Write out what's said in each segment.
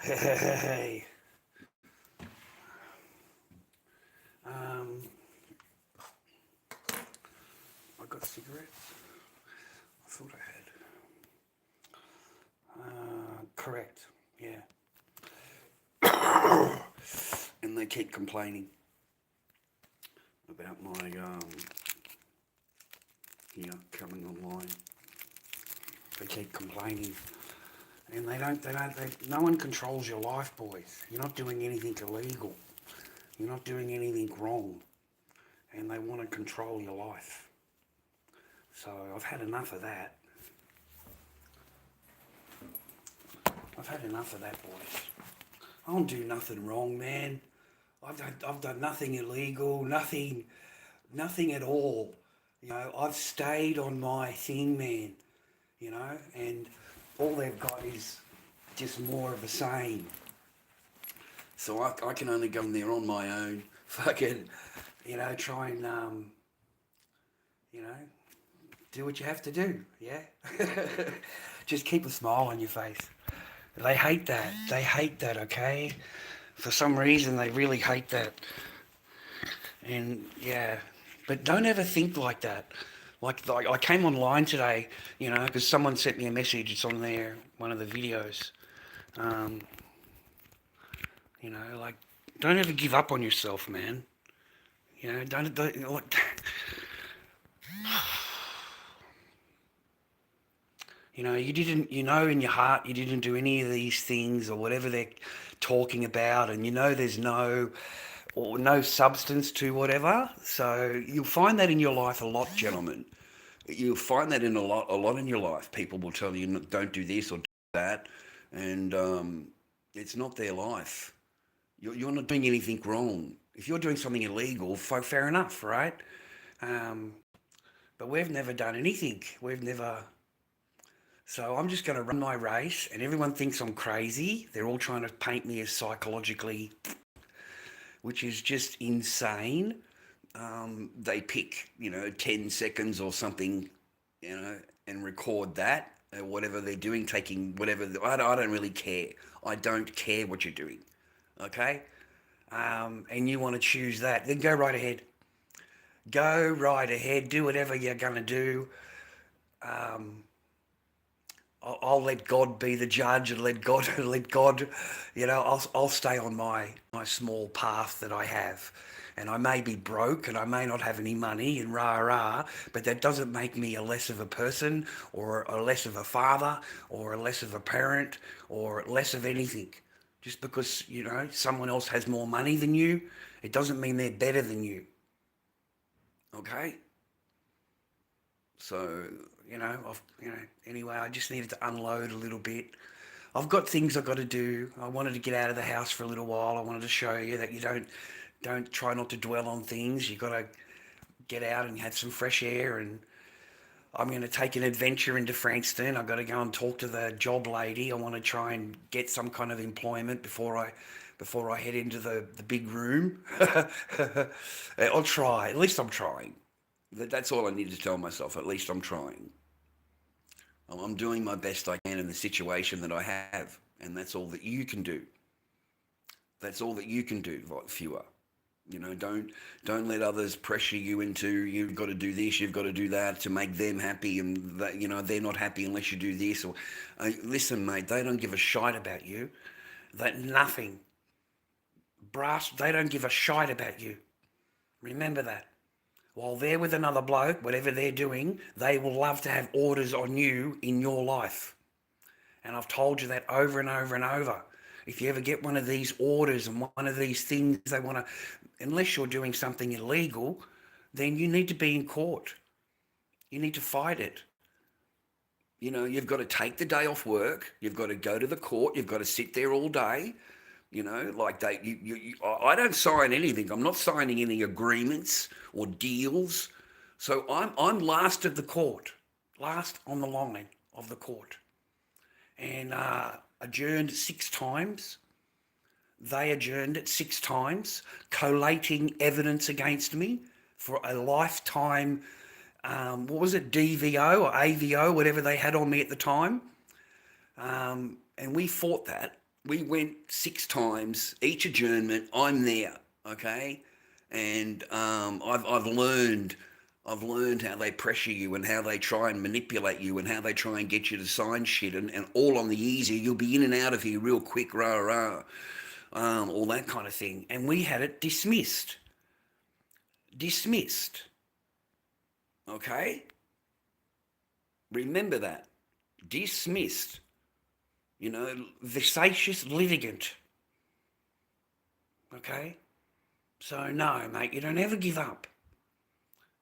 Hey. I got cigarettes. I thought I had. Correct. Yeah. And they keep complaining about my coming online. They keep complaining. And no one controls your life, boys. You're not doing anything illegal. You're not doing anything wrong. And they want to control your life. So I've had enough of that. I've had enough of that, boys. I don't do nothing wrong, man. I've done nothing illegal, nothing at all. You know, I've stayed on my thing, man. You know, and all they've got is just more of the same. So I can only go in there on my own, fucking, try and, do what you have to do, yeah? Just keep a smile on your face. They hate that. They hate that, okay? For some reason, they really hate that. And, yeah, but don't ever think like that. Like I came online today, because someone sent me a message. It's on there, one of the videos. Don't ever give up on yourself, man. Don't like. You didn't. In your heart, you didn't do any of these things or whatever they're talking about, and there's no substance to whatever. So you'll find that in your life a lot, gentlemen. You'll find that in a lot in your life. People will tell you don't do this or do that, and it's not their life. You're not doing anything wrong. If you're doing something illegal, fair enough, right? But we've never done anything. We've never. So I'm just going to run my race, and everyone thinks I'm crazy. They're all trying to paint me as psychologically, which is just insane. They pick, 10 seconds or something, and record that, whatever they're doing, taking whatever. I don't really care. I don't care what you're doing, okay? And you want to choose that, then go right ahead. Go right ahead. Do whatever you're going to do. I'll let God be the judge and let God, I'll stay on my small path that I have. And I may be broke and I may not have any money and but that doesn't make me a less of a person or a less of a father or a less of a parent or less of anything. Just because, someone else has more money than you, it doesn't mean they're better than you. Okay? So, anyway, I just needed to unload a little bit. I've got things I've got to do. I wanted to get out of the house for a little while. I wanted to show you that you don't try not to dwell on things. You got to get out and have some fresh air. And I'm going to take an adventure into Frankston. I've got to go and talk to the job lady. I want to try and get some kind of employment before I head into the big room. I'll try. At least I'm trying. That's all I need to tell myself. At least I'm trying. I'm doing my best I can in the situation that I have, and that's all that you can do. That's all that you can do, viewer. Don't let others pressure you into you've got to do this, you've got to do that to make them happy, and that they're not happy unless you do this. Or listen, mate, they don't give a shite about you. Nothing. Brass, they don't give a shite about you. Remember that. While they're with another bloke, whatever they're doing, they will love to have orders on you in your life. And I've told you that over and over and over. If you ever get one of these orders and one of these things they want to, unless you're doing something illegal, then you need to be in court. You need to fight it. You've got to take the day off work. You've got to go to the court. You've got to sit there all day. Like I don't sign anything. I'm not signing any agreements or deals. So I'm last of the court, last on the line of the court, and adjourned 6 times. They adjourned it 6 times, collating evidence against me for a lifetime. What was it, DVO or AVO, whatever they had on me at the time. And we fought that. We went 6 times, each adjournment. I'm there, okay? And I've learned how they pressure you and how they try and manipulate you and how they try and get you to sign shit and all on the easy. You'll be in and out of here real quick, rah, rah, all that kind of thing. And we had it dismissed. Dismissed. Okay? Remember that. Dismissed. Vexatious litigant. Okay? So no, mate, you don't ever give up.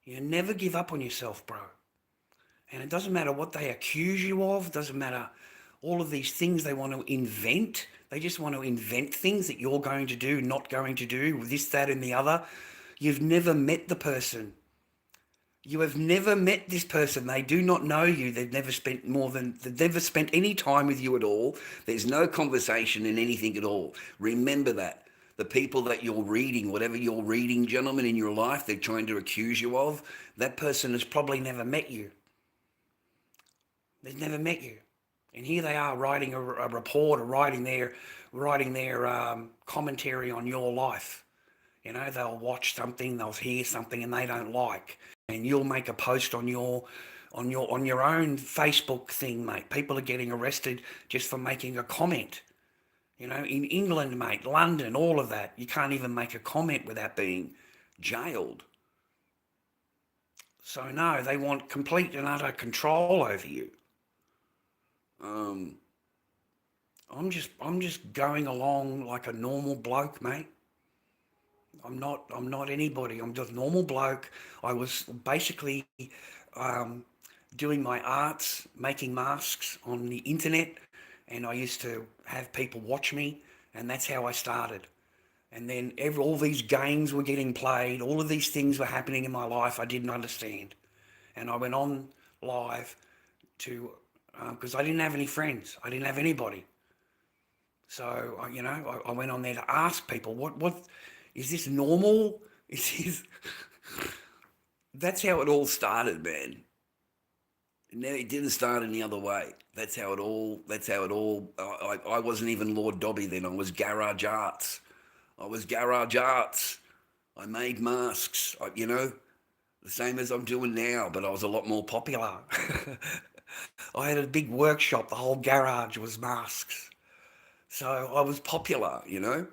You never give up on yourself, bro. And it doesn't matter what they accuse you of, doesn't matter all of these things they want to invent. They just want to invent things that you're going to do, not going to do, this, that, and the other. You've never met the person. You have never met this person. They do not know you. They've never spent any time with you at all. There's no conversation in anything at all. Remember that. The people that you're reading, whatever you're reading, gentlemen, in your life, they're trying to accuse you of, that person has probably never met you. They've never met you. And here they are writing a report or writing their commentary on your life. They'll watch something, they'll hear something and they don't like. And you'll make a post on your own Facebook thing, mate. People are getting arrested just for making a comment. In England, mate, London, all of that. You can't even make a comment without being jailed. So no, they want complete and utter control over you. I'm just going along like a normal bloke, mate. I'm not anybody. I'm just a normal bloke. I was basically doing my arts, making masks on the internet, and I used to have people watch me, and that's how I started. And then all these games were getting played, all of these things were happening in my life I didn't understand. And I went on live to, because I didn't have any friends, I didn't have anybody. So, I went on there to ask people, what is this normal? That's how it all started, man. It didn't start any other way. That's how it all, I wasn't even Lord Dobby then. I was Garage Arts. I made masks, the same as I'm doing now, but I was a lot more popular. I had a big workshop. The whole garage was masks. So I was popular, and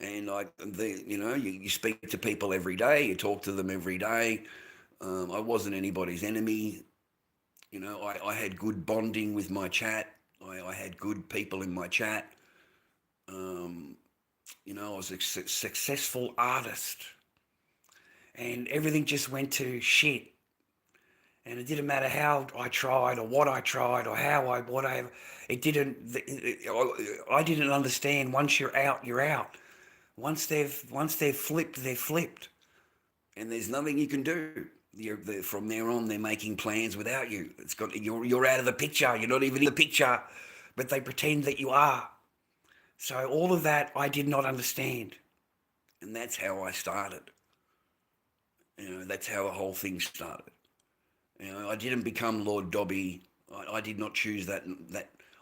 you speak to people every day. You talk to them every day. I wasn't anybody's enemy. I had good bonding with my chat. I had good people in my chat. I was a successful artist. And everything just went to shit. And it didn't matter how I tried or what I tried or I didn't understand. Once you're out, you're out. Once they've flipped, they've flipped. And there's nothing you can do. From there on, they're making plans without you. You're out of the picture. You're not even in the picture, but they pretend that you are. So all of that I did not understand, and that's how I started. That's how the whole thing started. I didn't become Lord Dobby. I did not choose that.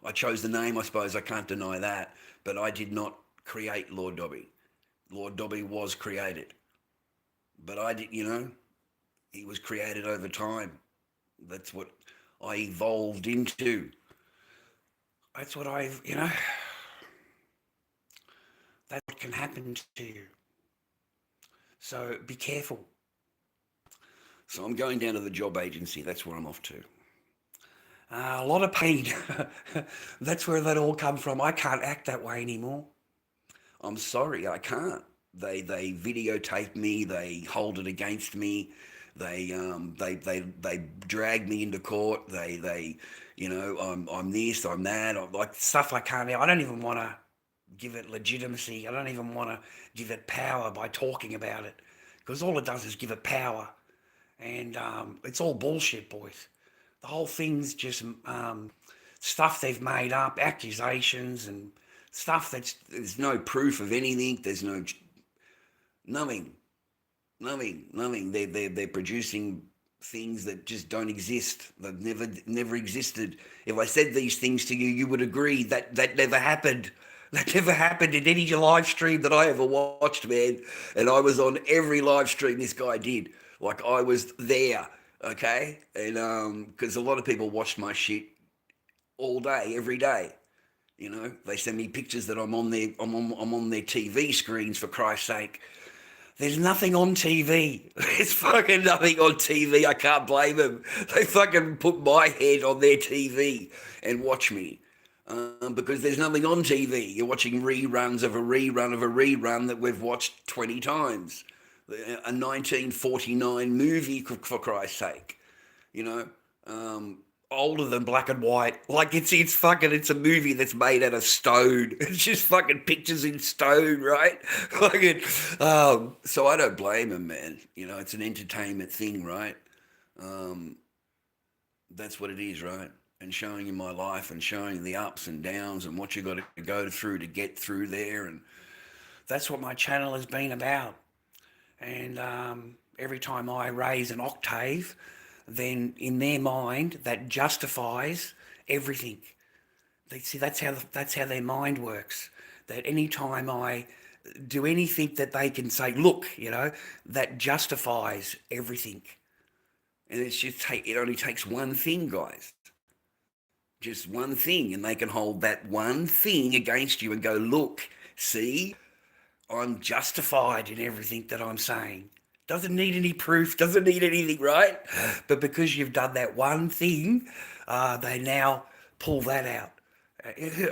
I chose the name, I suppose. I can't deny that, but I did not create Lord Dobby. Lord Dobby was created, but I did. He was created over time. That's what I evolved into. That's what that's what can happen to you. So be careful. So I'm going down to the job agency. That's where I'm off to. A lot of pain. That's where that all come from. I can't act that way anymore. I'm sorry, I can't. They videotape me. They hold it against me. They drag me into court. I'm this, I'm that. I'm like stuff I can't. I don't even want to give it legitimacy. I don't even want to give it power by talking about it, because all it does is give it power, and it's all bullshit, boys. The whole thing's just stuff they've made up, accusations and stuff there's no proof of anything. There's nothing, nothing. They're producing things that just don't exist. They've never existed. If I said these things to you, you would agree that never happened. That never happened in any live stream that I ever watched, man. And I was on every live stream this guy did. Like, I was there, okay? And because a lot of people watched my shit all day, every day. They send me pictures that I'm on their TV screens, for Christ's sake. There's nothing on TV. There's fucking nothing on TV. I can't blame them. They fucking put my head on their TV and watch me. Because there's nothing on TV. You're watching reruns of a rerun of a rerun that we've watched 20 times. A 1949 movie, for Christ's sake. Older than black and white. Like, it's a movie that's made out of stone. It's just fucking pictures in stone, right? So I don't blame him, man. It's an entertainment thing, right? That's what it is, right? And showing you my life and showing the ups and downs and what you got to go through to get through there. And that's what my channel has been about. And every time I raise an octave, then in their mind that justifies everything. That's how their mind works. That any time I do anything that they can say, look, that justifies everything. And it only takes one thing, guys. Just one thing, and they can hold that one thing against you and go, look, see, I'm justified in everything that I'm saying. Doesn't need any proof, doesn't need anything, right? But because you've done that one thing, they now pull that out.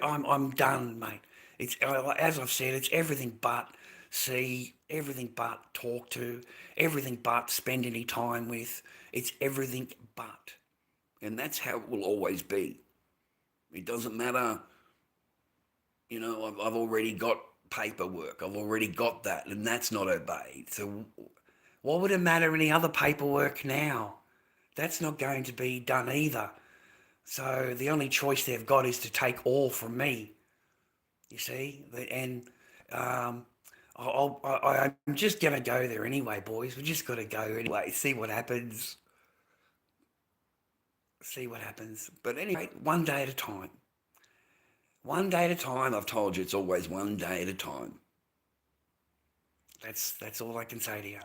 I'm done, mate. It's, as I've said, it's everything but see, everything but talk to, everything but spend any time with. It's everything but. And that's how it will always be. It doesn't matter, I've already got paperwork. I've already got that, and that's not obeyed. So what would it matter any other paperwork now? That's not going to be done either. So the only choice they've got is to take all from me, you see? And I'm just going to go there anyway, boys. We just got to go anyway, see what happens. But anyway, one day at a time. One day at a time. I've told you, it's always one day at a time. That's all I can say to you.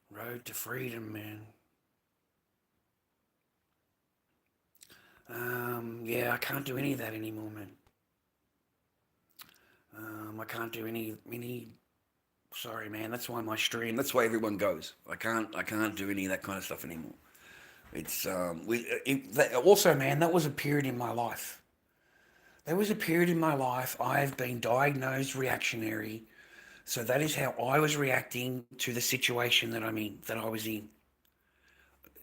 Road to freedom, man. Yeah, I can't do any of that anymore, man. I can't do any. Sorry, man. That's why my stream. That's why everyone goes. I can't do any of that kind of stuff anymore. It's also, man. That was a period in my life. There was a period in my life I've been diagnosed reactionary. So that is how I was reacting to the situation that I was in.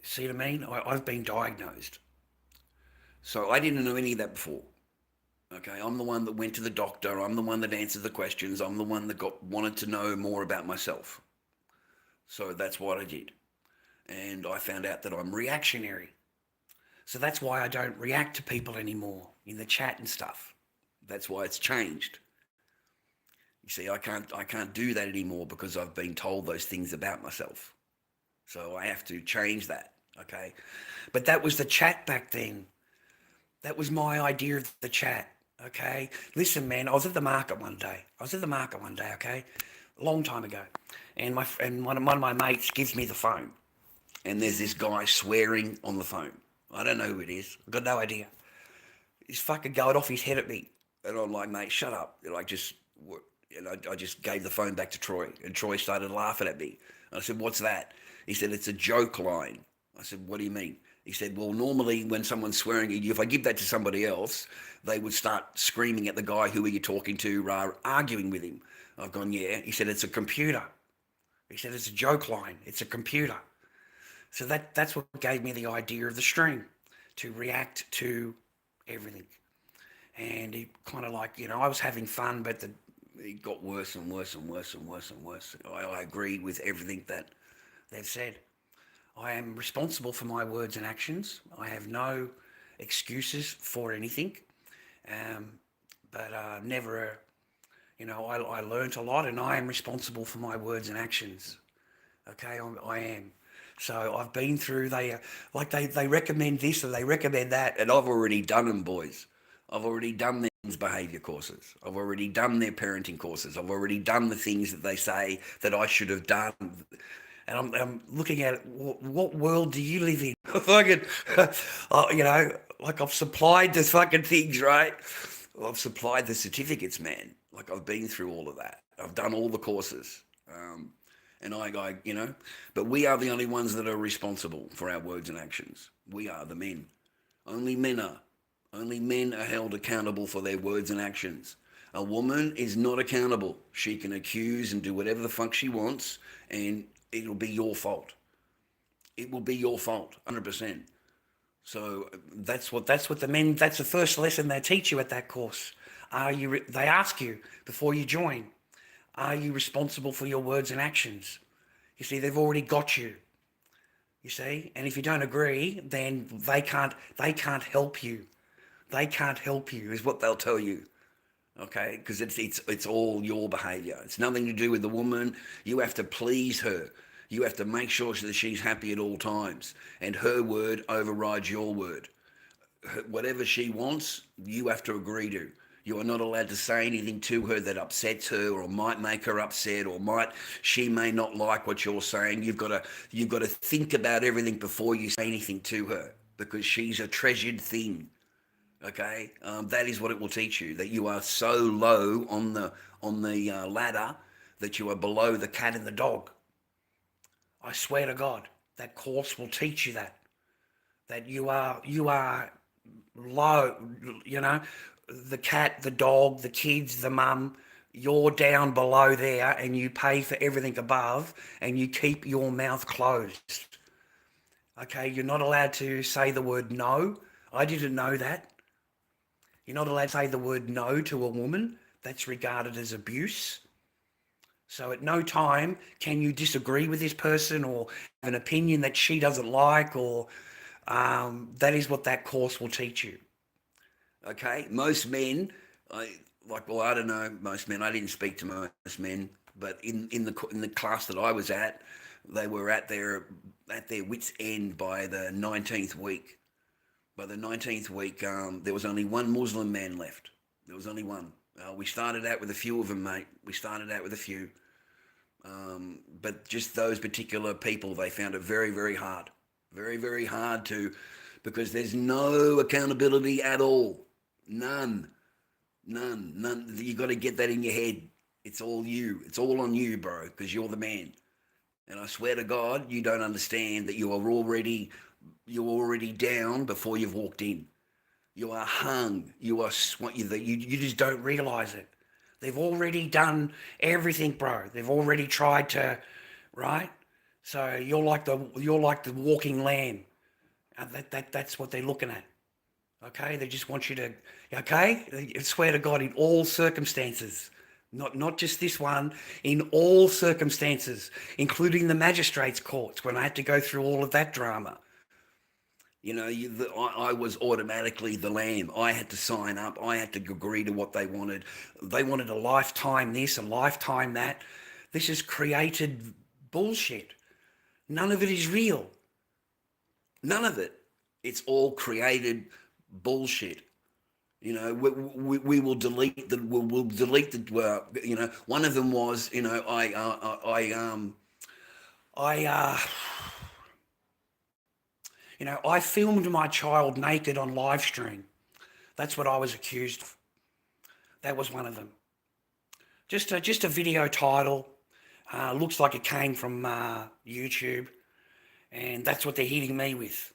See what I mean? I've been diagnosed. So I didn't know any of that before. Okay, I'm the one that went to the doctor. I'm the one that answered the questions. I'm the one that wanted to know more about myself. So that's what I did. And I found out that I'm reactionary. So that's why I don't react to people anymore in the chat and stuff. That's why it's changed. You see, I can't do that anymore because I've been told those things about myself. So I have to change that, okay? But that was the chat back then. That was my idea of the chat, okay? Listen, man, I was at the market one day, okay? A long time ago. And one of my mates gives me the phone. And there's this guy swearing on the phone. I don't know who it is. I've got no idea. He's fucking going off his head at me. And I'm like, mate, shut up. And I just gave the phone back to Troy. And Troy started laughing at me. And I said, what's that? He said, it's a joke line. I said, what do you mean? He said, well, normally when someone's swearing at you, if I give that to somebody else, they would start screaming at the guy, who are you talking to, arguing with him. I've gone, yeah. He said, it's a computer. He said, it's a joke line. It's a computer. So that's what gave me the idea of the string, to react to everything. And it kind of like, I was having fun, but it got worse and worse and worse and worse and worse. I agreed with everything that they've said. I am responsible for my words and actions. I have no excuses for anything. Um, but never, I learnt a lot, and I am responsible for my words and actions. Okay, I am. So I've been through. They recommend this or they recommend that, And I've already done them, boys. I've already done their behaviour courses. I've already done their parenting courses. I've already done the things that they say that I should have done. and I'm looking at it. What world do you live in? Fucking, like I've supplied the fucking things, right? Well, I've supplied the certificates, man. Like I've been through all of that. I've done all the courses. And but we are the only ones that are responsible for our words and actions. We are the men. Only men are. Only men are held accountable for their words and actions. A woman is not accountable. She can accuse and do whatever the fuck she wants, and it'll be your fault. It will be your fault, 100%. So That's what the men. That's the first lesson they teach you at that course. They ask you before you join, are you responsible for your words and actions? You see, they've already got you. You see, and if you don't agree, then they can't. They can't help you. They can't help you, is what they'll tell you. Okay, because it's all your behaviour. It's nothing to do with the woman. You have to please her. You have to make sure that she's happy at all times, and her word overrides your word. Whatever she wants, you have to agree to. You are not allowed to say anything to her that upsets her or might make her upset, or she may not like what you're saying. You've got to think about everything before you say anything to her, because she's a treasured thing. Okay, that is what it will teach you, that you are so low on the ladder that you are below the cat and the dog. I swear to God, that course will teach you that you are low. You know, the cat, the dog, the kids, the mum. You're down below there, and you pay for everything above, and you keep your mouth closed. Okay, you're not allowed to say the word no. I didn't know that. You're not allowed to say the word no to a woman. That's regarded as abuse. So at no time can you disagree with this person or have an opinion that she doesn't like, or that is what that course will teach you. Okay, most men, I don't know, most men. I didn't speak to most men, but in the class that I was at, they were at their wits' end by the 19th week. By the 19th week, there was only one Muslim man left. There was only one. We started out with a few of them, mate. We started out with a few. But just those particular people, they found it very, very hard. Very, very hard because there's no accountability at all. None. None. None. You got to get that in your head. It's all you. It's all on you, bro, because you're the man. And I swear to God, you don't understand that you're already down before you've walked in. You are hung. You just don't realise it. They've already done everything, bro. They've already tried to, right? So you're like the walking lamb. That's what they're looking at. Okay, they just want you to. Okay, I swear to God, in all circumstances, not just this one, in all circumstances, including the magistrates' courts, when I had to go through all of that drama. I was automatically the lamb. I had to sign up. I had to agree to what they wanted. They wanted a lifetime this, a lifetime that. This is created bullshit. None of it is real. None of it. It's all created bullshit. We will delete the. We'll delete the. One of them was. I filmed my child naked on live stream. That's what I was accused of. That was one of them. Just a video title. Looks like it came from YouTube, and that's what they're hitting me with.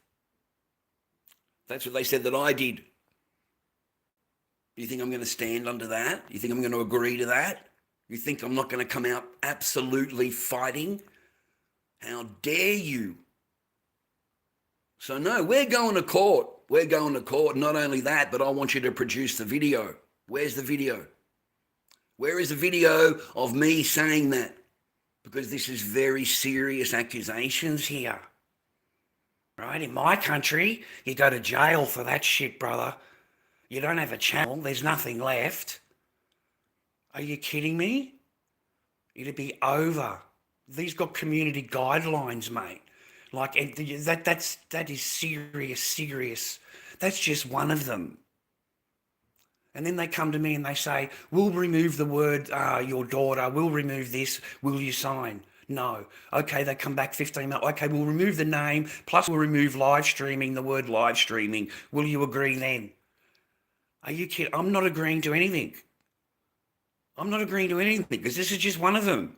That's what they said that I did. You think I'm going to stand under that? You think I'm going to agree to that? You think I'm not going to come out absolutely fighting? How dare you? So no, we're going to court. We're going to court. Not only that, but I want you to produce the video. Where's the video? Where is the video of me saying that? Because this is very serious accusations here. Right? In my country, you go to jail for that shit, brother. You don't have a channel. There's nothing left. Are you kidding me? It'd be over. These got community guidelines, mate. Like that is serious. That's just one of them. And then they come to me and they say, we'll remove the word your daughter, we'll remove this, will you sign? No. Okay, they come back 15 minutes. Okay, we'll remove the name, plus we'll remove live streaming, the word live streaming. Will you agree then? Are you kidding? I'm not agreeing to anything. I'm not agreeing to anything because this is just one of them.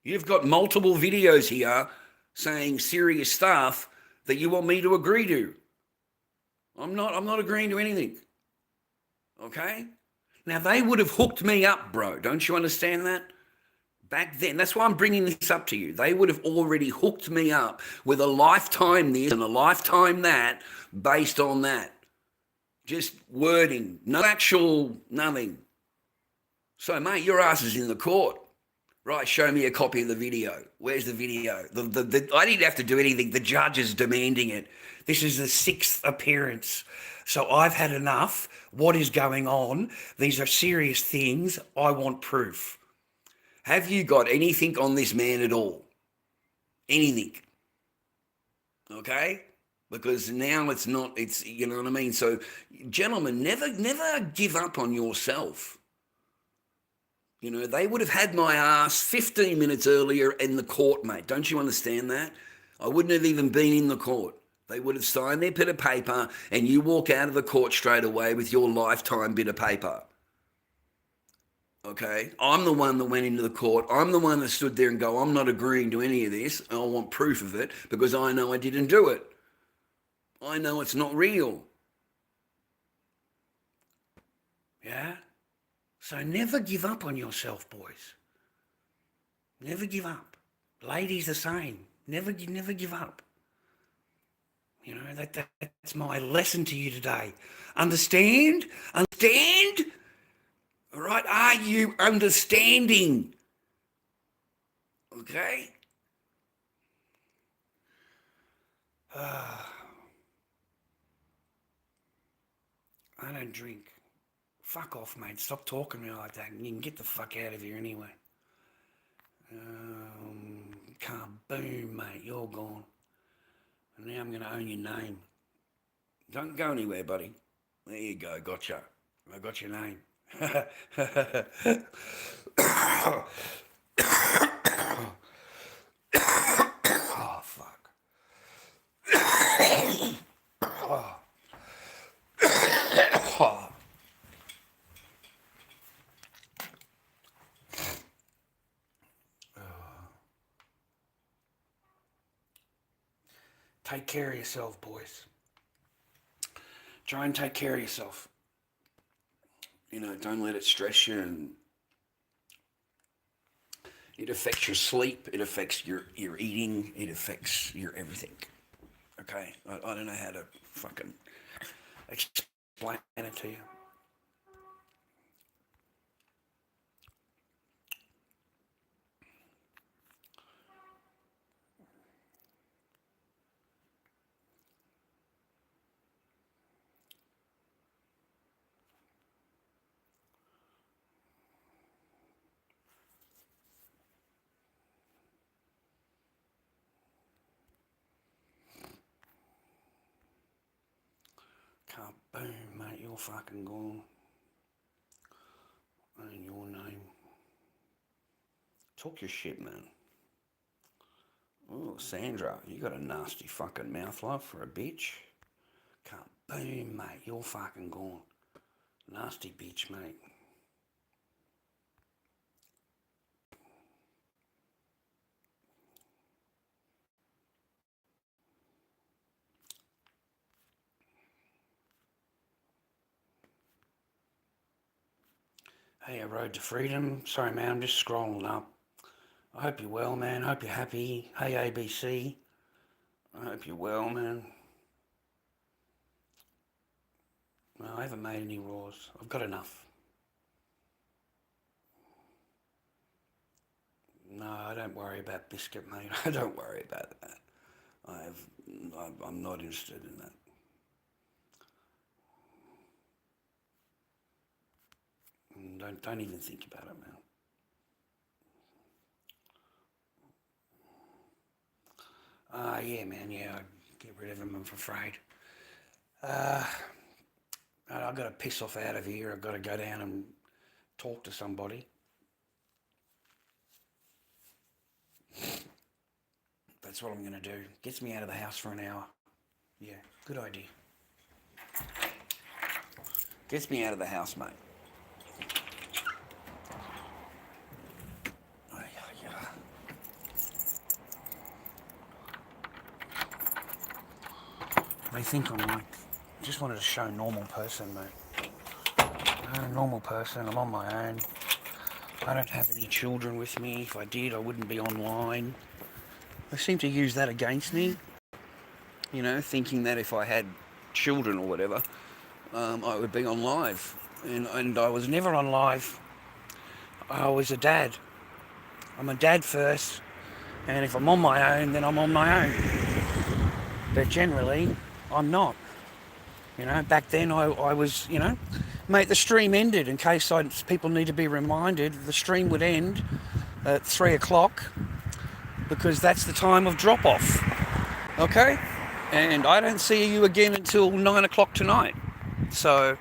You've got multiple videos here saying serious stuff that you want me to agree to. I'm not agreeing to anything. Okay? Now, they would have hooked me up, bro. Don't you understand that? Back then, that's why I'm bringing this up to you. They would have already hooked me up with a lifetime this and a lifetime that based on that. Just wording, no actual nothing. So, mate, your ass is in the court. Right, show me a copy of the video. Where's the video? I didn't have to do anything. The judge is demanding it. This is the 6th appearance. So I've had enough. What is going on? These are serious things. I want proof. Have you got anything on this man at all? Anything? Okay? Because now it's not, it's, you know what I mean? So, gentlemen, never give up on yourself. You know, they would have had my ass 15 minutes earlier in the court, mate. Don't you understand that? I wouldn't have even been in the court. They would have signed their bit of paper and you walk out of the court straight away with your lifetime bit of paper. Okay? I'm the one that went into the court. I'm the one that stood there and go, I'm not agreeing to any of this. I want proof of it because I know I didn't do it. I know it's not real. Yeah? So never give up on yourself, boys. Never give up. Ladies the same. Never give up. You know, that's my lesson to you today. Understand? Understand? All right? Are you understanding? Okay? I don't drink. Fuck off, mate. Stop talking to me like that. You can get the fuck out of here anyway. Kaboom, mate. You're gone. And now I'm going to own your name. Don't go anywhere, buddy. There you go. Gotcha. I got your name. Oh, fuck. Oh. Oh. Take care of yourself, boys. Try and take care of yourself. You know, don't let it stress you, and it affects your sleep, it affects your eating, it affects your everything. Okay? I don't know how to fucking explain it to you. Boom, mate, you're fucking gone. And your name. Talk your shit, man. Oh, Sandra, you got a nasty fucking mouth, love, for a bitch. Boom, mate, you're fucking gone. Nasty bitch, mate. Hey, A Road to Freedom. Sorry, man, I'm just scrolling up. I hope you're well, man. I hope you're happy. Hey, ABC. I hope you're well, man. No, I haven't made any raws. I've got enough. No, I don't worry about biscuit, mate. I don't worry about that. I'm not interested in that. Don't even think about it, man. Yeah, man. Yeah, I'd get rid of them. I'm afraid. I've got to piss off out of here. I've got to go down and talk to somebody. That's what I'm going to do. Gets me out of the house for an hour. Yeah, good idea. Gets me out of the house, mate. They think I'm like, just wanted to show normal person, mate. I'm a normal person. I'm on my own. I don't have any children with me. If I did, I wouldn't be online. They seem to use that against me. You know, thinking that if I had children or whatever, I would be on live. And I was never on live. I was a dad. I'm a dad first. And if I'm on my own, then I'm on my own. But generally, I'm not. You know, back then I was, you know, mate, the stream ended. In case people need to be reminded, the stream would end at 3 o'clock because that's the time of drop off. Okay? And I don't see you again until 9 o'clock tonight. So,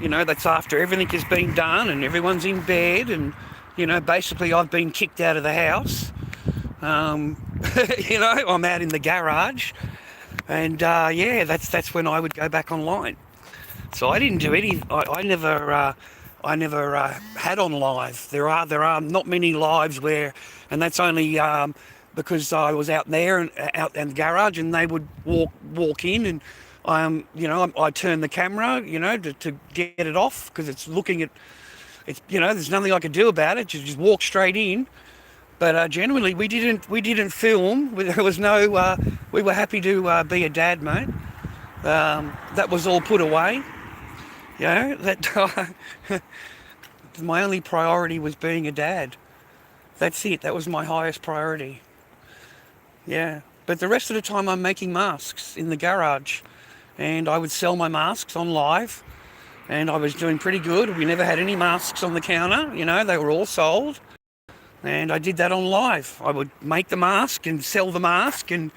you know, that's after everything has been done and everyone's in bed and, you know, basically I've been kicked out of the house. You know, I'm out in the garage. And yeah, that's when I would go back online. So I didn't do any. I never had on live. There are not many lives where, and that's only because I was out there and out in the garage, and they would walk in, and you know, I turn the camera, you know, to get it off because it's looking at, it's, you know, there's nothing I could do about it. You just walk straight in. But generally, we didn't film. There was no. We were happy to be a dad, mate. That was all put away. You know, that my only priority was being a dad. That's it. That was my highest priority. Yeah. But the rest of the time, I'm making masks in the garage, and I would sell my masks on live, and I was doing pretty good. We never had any masks on the counter. You know, they were all sold. And I did that on live. I would make the mask and sell the mask, and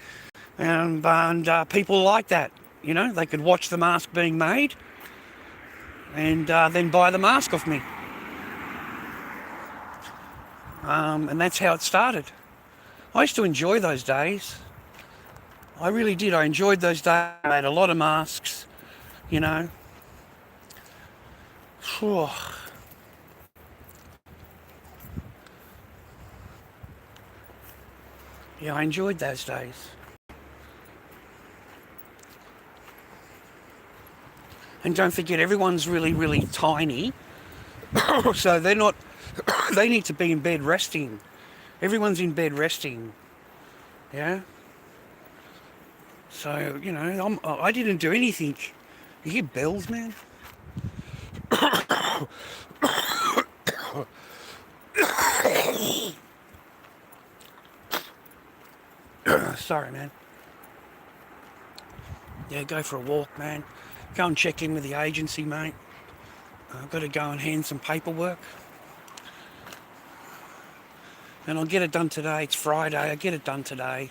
people like that. You know, they could watch the mask being made, and then buy the mask off me. And that's how it started. I used to enjoy those days. I really did. I enjoyed those days. I made a lot of masks. You know. Whew. Yeah, I enjoyed those days. And don't forget, everyone's really, really tiny. So they're not, they need to be in bed resting. Everyone's in bed resting. Yeah? So, you know, I didn't do anything. You hear bells, man? Sorry, man. Yeah, go for a walk, man. Go and check in with the agency, mate. I've got to go and hand some paperwork. And I'll get it done today. It's Friday. I'll get it done today.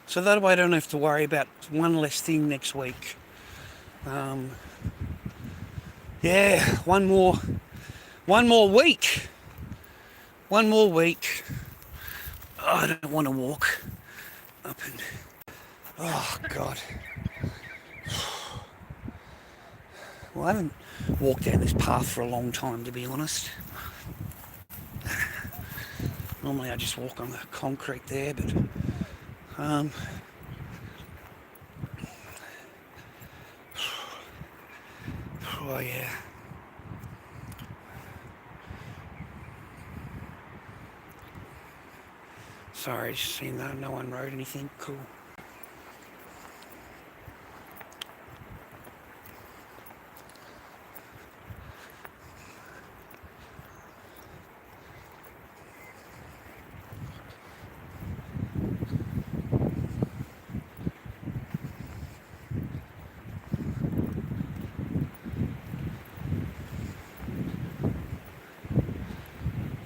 So that way I don't have to worry about one less thing next week. Yeah, one more week. One more week. Oh, I don't want to walk up and... Oh, God. Well, I haven't walked down this path for a long time, to be honest. Normally I just walk on the concrete there, but... Oh, yeah. Sorry, just seeing that no one wrote anything. Cool.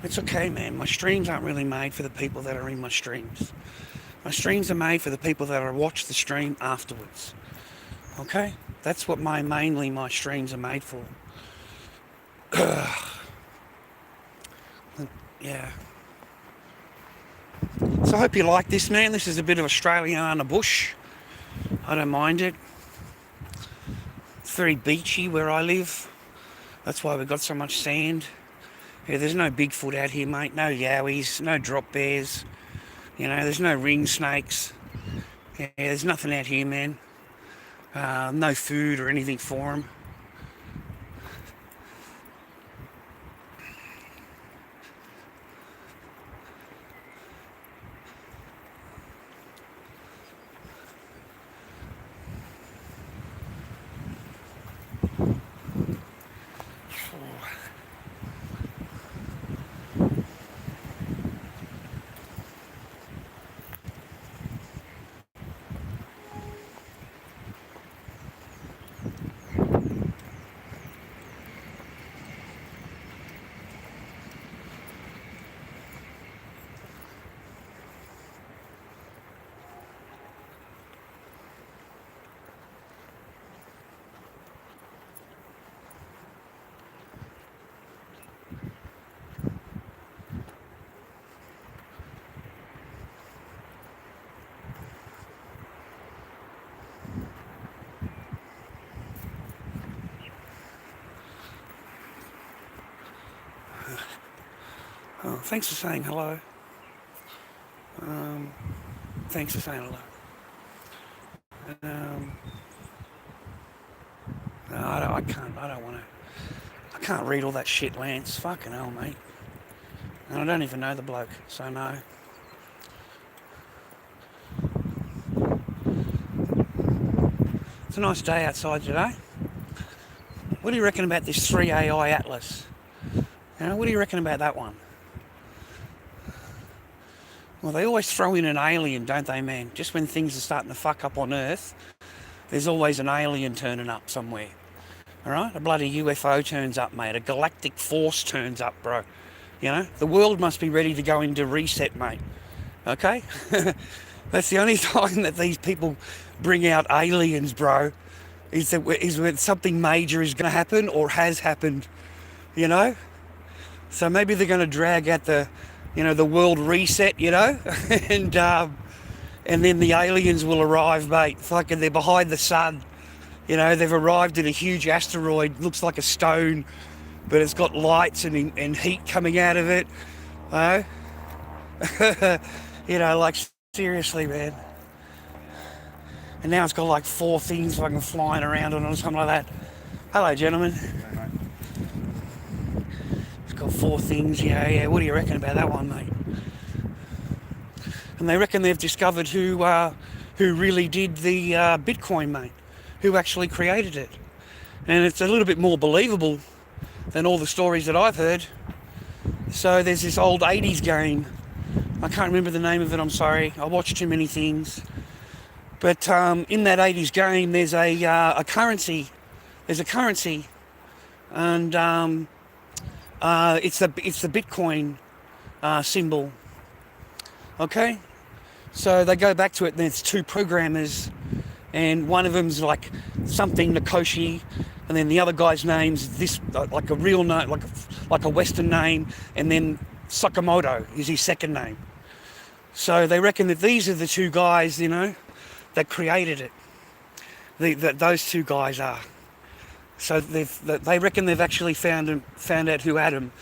It's okay, man. My streams aren't really made for the people that are in my streams. My streams are made for the people that watch the stream afterwards. Okay? That's what mainly my streams are made for. Yeah. So I hope you like this, man. This is a bit of Australiana bush. I don't mind it. It's very beachy where I live. That's why we've got so much sand. Yeah, there's no Bigfoot out here, mate. No yowies, no drop bears. You know, there's no ring snakes. Yeah, there's nothing out here, man. No food or anything for them. Oh, thanks for saying hello. Thanks for saying hello. No, I can't. I don't want to. I can't read all that shit, Lance. Fucking hell, mate. And I don't even know the bloke, so no. It's a nice day outside today. What do you reckon about this 3AI Atlas? You know, what do you reckon about that one? Well, they always throw in an alien, don't they, man? Just when things are starting to fuck up on Earth, there's always an alien turning up somewhere. All right? A bloody UFO turns up, mate. A galactic force turns up, bro. You know? The world must be ready to go into reset, mate. Okay? That's the only time that these people bring out aliens, bro, is when something major is going to happen or has happened, you know? So maybe they're going to drag out the world reset, you know? and then the aliens will arrive, mate. Fucking, they're behind the sun. You know, they've arrived at a huge asteroid, looks like a stone, but it's got lights and heat coming out of it. You know, like, seriously, man. And now it's got like 4 things fucking flying around on it or something like that. Hello, gentlemen. It's got 4 things, yeah. What do you reckon about that one, mate? And they reckon they've discovered who really did the Bitcoin, mate. Who actually created it. And it's a little bit more believable than all the stories that I've heard. So there's this old 80s game. I can't remember the name of it, I'm sorry. I watch too many things. But in that 80s game, there's a currency. There's a currency. And it's the Bitcoin symbol. Okay? So they go back to it, and there's 2 programmers. And one of them's like something Nikoshi, and then the other guy's name's this, like a real name, like a Western name, and then Sakamoto is his second name. So they reckon that these are the 2 guys, you know, that created it. Those 2 guys are. So they reckon they've actually found out who had them,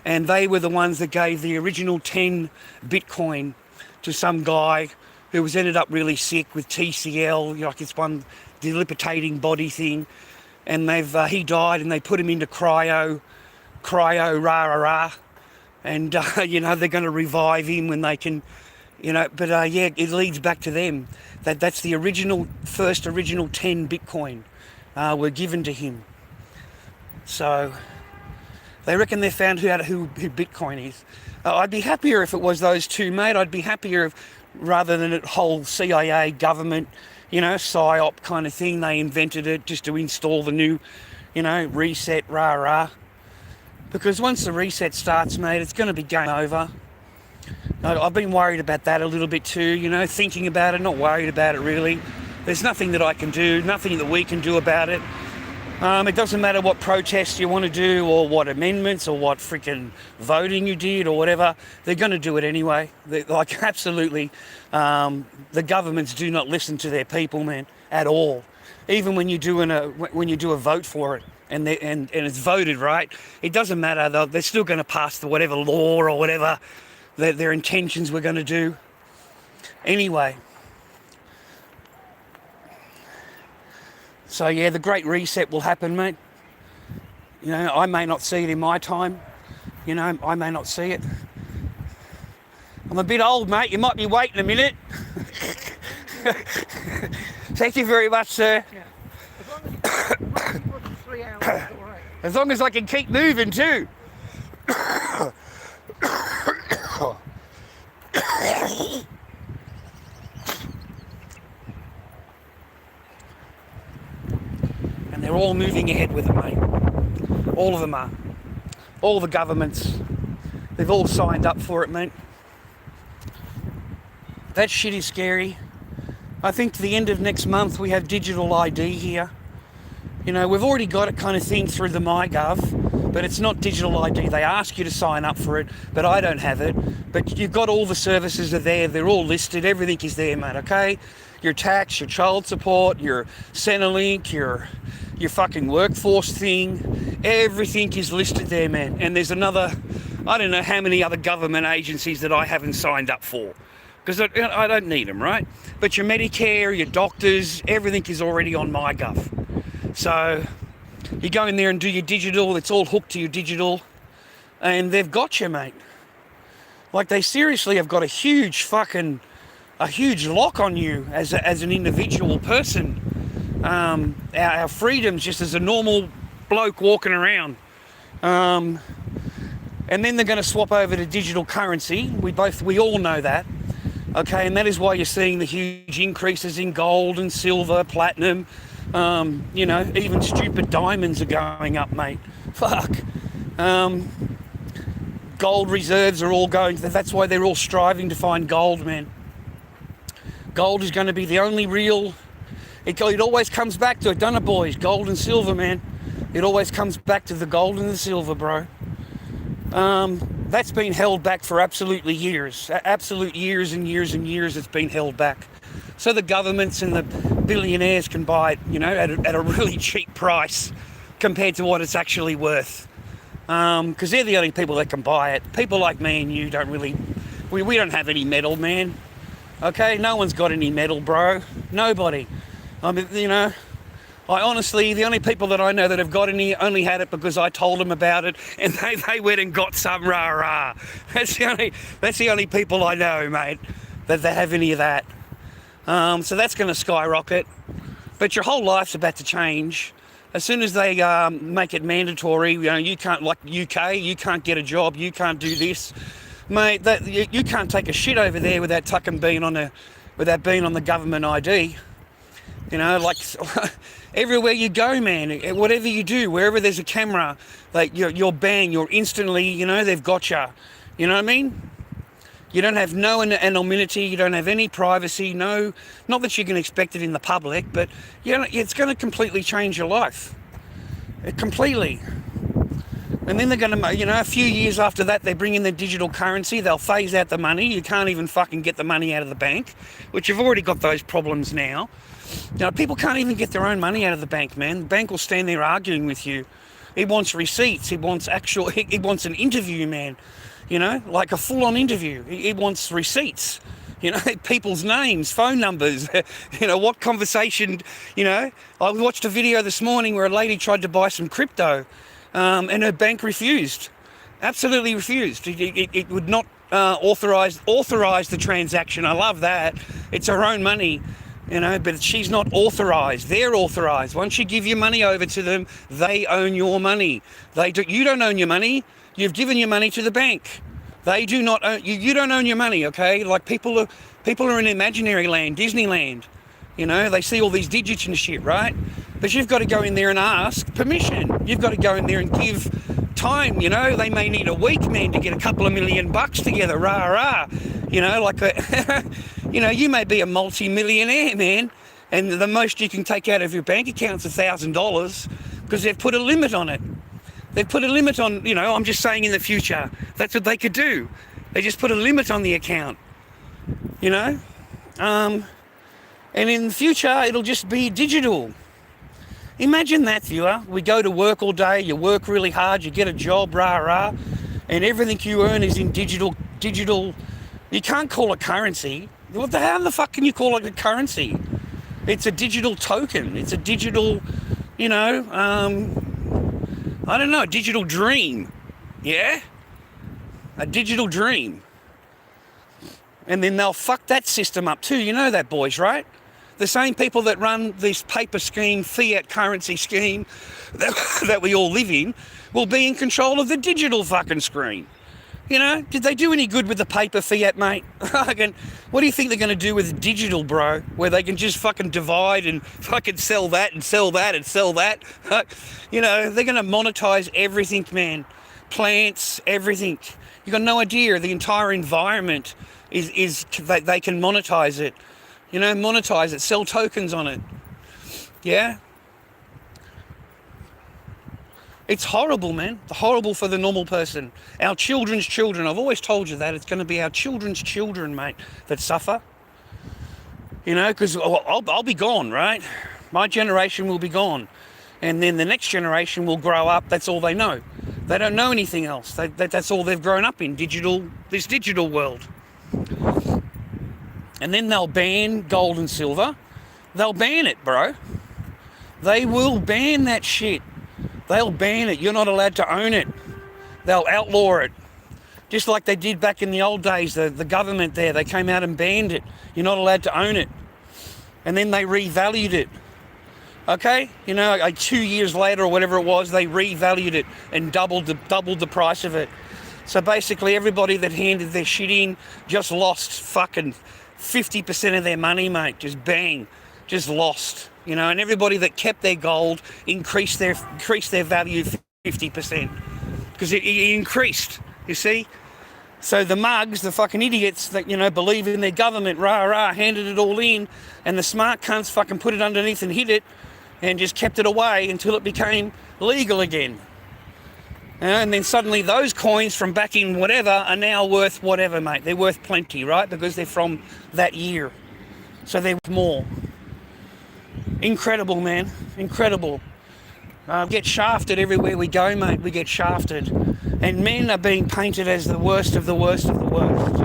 and they were the ones that gave the original 10 Bitcoin to some guy who ended up really sick with TCL, you know, like it's one debilitating body thing, and he died, and they put him into cryo rah, and you know, they're going to revive him when they can You know, but yeah, it leads back to them. That's the first original 10 Bitcoin were given to him. So they reckon they found who Bitcoin is. I'd be happier if it was those two, mate. I'd be happier if, rather than a whole CIA government, you know, PSYOP kind of thing, they invented it just to install the new, you know, reset, rah-rah. Because once the reset starts, mate, it's going to be game over. I've been worried about that a little bit too, you know, thinking about it, not worried about it really. There's nothing that I can do, nothing that we can do about it. It doesn't matter what protests you want to do or what amendments or what freaking voting you did or whatever. They're going to do it anyway. Like, absolutely. The governments do not listen to their people, man, at all. Even when you do a vote for it and it's voted, right? It doesn't matter. They're still going to pass the whatever law or whatever their intentions were going to do. Anyway. So yeah, the Great Reset will happen, mate. You know, I may not see it in my time. You know, I may not see it. I'm a bit old, mate. You might be waiting a minute. Thank you very much, sir. Yeah. As long as you put 3 hours, it's all right. As long as I can keep moving too. And they're all moving ahead with it, mate. All of them are. All the governments. They've all signed up for it, mate. That shit is scary. I think to the end of next month we have digital ID here. You know, we've already got it kind of thing through the MyGov, but it's not digital ID. They ask you to sign up for it, but I don't have it. But you've got all the services are there. They're all listed. Everything is there, mate, okay? Your tax, your child support, your Centrelink, your fucking workforce thing. Everything is listed there, man. And there's another, I don't know how many other government agencies that I haven't signed up for. Because I don't need them, right? But your Medicare, your doctors, everything is already on MyGov. So you go in there and do your digital, it's all hooked to your digital, and they've got you, mate. Like, they seriously have got a huge lock on you as an individual person. Our freedoms just as a normal bloke walking around. And then they're going to swap over to digital currency. We all know that. Okay, and that is why you're seeing the huge increases in gold and silver, platinum. You know, even stupid diamonds are going up, mate. Fuck. Gold reserves are all going. That's why they're all striving to find gold, man. Gold is going to be the only real. It always comes back to it, doesn't it, boys? Gold and silver, man. It always comes back to the gold and the silver, bro. That's been held back for absolutely years. Absolute years and years and years it's been held back. So the governments and the billionaires can buy it, you know, at a really cheap price compared to what it's actually worth. Because they're the only people that can buy it. People like me and you don't really... We don't have any metal, man. Okay? No one's got any metal, bro. Nobody. I mean, you know... I honestly, the only people that I know that have got any only had it because I told them about it and they went and got some rah-rah. That's the only people I know, mate, that have any of that. So that's going to skyrocket. But your whole life's about to change. As soon as they make it mandatory, you know, you can't, like UK, you can't get a job, you can't do this. Mate, you can't take a shit over there without being on the government ID. You know, like everywhere you go, man, whatever you do, wherever there's a camera, like you're bang, you're instantly, you know, they've got you. You know what I mean? You don't have no anonymity, you don't have any privacy, no, not that you can expect it in the public, but you know, it's going to completely change your life. Completely. And then they're going to, you know, a few years after that, they bring in the digital currency, they'll phase out the money, you can't even fucking get the money out of the bank, which you've already got those problems now. You know, people can't even get their own money out of the bank, man. The bank will stand there arguing with you. It wants receipts. It wants an interview, man. You know, like a full-on interview. It wants receipts. You know, people's names, phone numbers. You know, what conversation, you know. I watched a video this morning where a lady tried to buy some crypto and her bank refused. Absolutely refused. It would not authorize the transaction. I love that. It's her own money, you know, but she's not authorized. They're authorized. Once you give your money over to them, they own your money. You don't own your money. You've given your money to the bank. They do not own you. You don't own your money, okay? Like people are in imaginary land, Disneyland. You know, they see all these digits and shit, right? But you've got to go in there and ask permission. You've got to go in there and give time, you know. They may need a week, man, to get a couple of $1 million together, rah. You know, like, you know, you may be a multi-millionaire, man, and the most you can take out of your bank account's $1,000 because they've put a limit on it. They've put a limit on, you know, I'm just saying in the future, that's what they could do. They just put a limit on the account, you know. And in the future, it'll just be digital. Imagine that, viewer. We go to work all day, you work really hard, you get a job, rah, and everything you earn is in digital. You can't call it currency. How the fuck can you call it a currency? It's a digital token. It's a digital, you know, I don't know, a digital dream. Yeah? A digital dream. And then they'll fuck that system up too. You know that, boys, right? The same people that run this paper scheme, fiat currency scheme that we all live in will be in control of the digital fucking screen. You know, did they do any good with the paper fiat, mate? What do you think they're going to do with digital, bro? Where they can just fucking divide and fucking sell that and sell that and sell that. You know, they're going to monetize everything, man. Plants, everything. You got no idea. The entire environment is they can monetize it. You know, monetize it, sell tokens on it. Yeah? It's horrible, man. Horrible for the normal person. Our children's children, I've always told you that. It's going to be our children's children, mate, that suffer. You know, because I'll be gone, right? My generation will be gone. And then the next generation will grow up. That's all they know. They don't know anything else. That's all they've grown up in, this digital world. And then they'll ban gold and silver. They'll ban it, bro. They will ban that shit. They'll ban it. You're not allowed to own it. They'll outlaw it. Just like they did back in the old days, the government there, they came out and banned it. You're not allowed to own it. And then they revalued it. Okay? You know, like 2 years later or whatever it was, they revalued it and doubled the price of it. So basically everybody that handed their shit in just lost fucking 50% of their money, mate. Just bang. Just lost. You know, and everybody that kept their gold increased their value 50%. Because it increased, you see? So the mugs, the fucking idiots that, you know, believe in their government, handed it all in, and the smart cunts fucking put it underneath and hid it, and just kept it away until it became legal again. And then suddenly those coins from back in whatever are now worth whatever, mate. They're worth plenty, right? Because they're from that year. So they're worth more. Incredible, man. Incredible. Get shafted everywhere we go, mate. We get shafted. And men are being painted as the worst of the worst of the worst.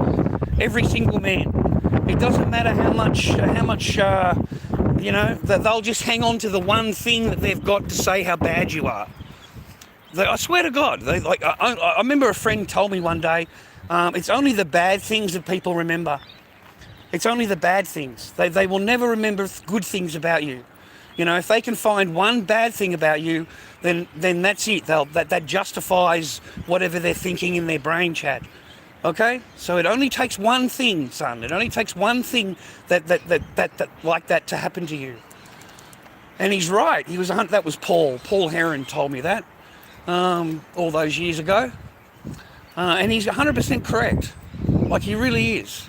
Every single man. It doesn't matter how much, you know, they'll just hang on to the one thing that they've got to say how bad you are. I swear to God, I remember a friend told me one day, it's only the bad things that people remember. It's only the bad things. They will never remember good things about you. You know, if they can find one bad thing about you, then that's it. That justifies whatever they're thinking in their brain chat. Okay? So it only takes one thing, son. It only takes one thing that like that to happen to you. And he's right. That was Paul. Paul Heron told me that. All those years ago, and he's 100% correct. Like, he really is.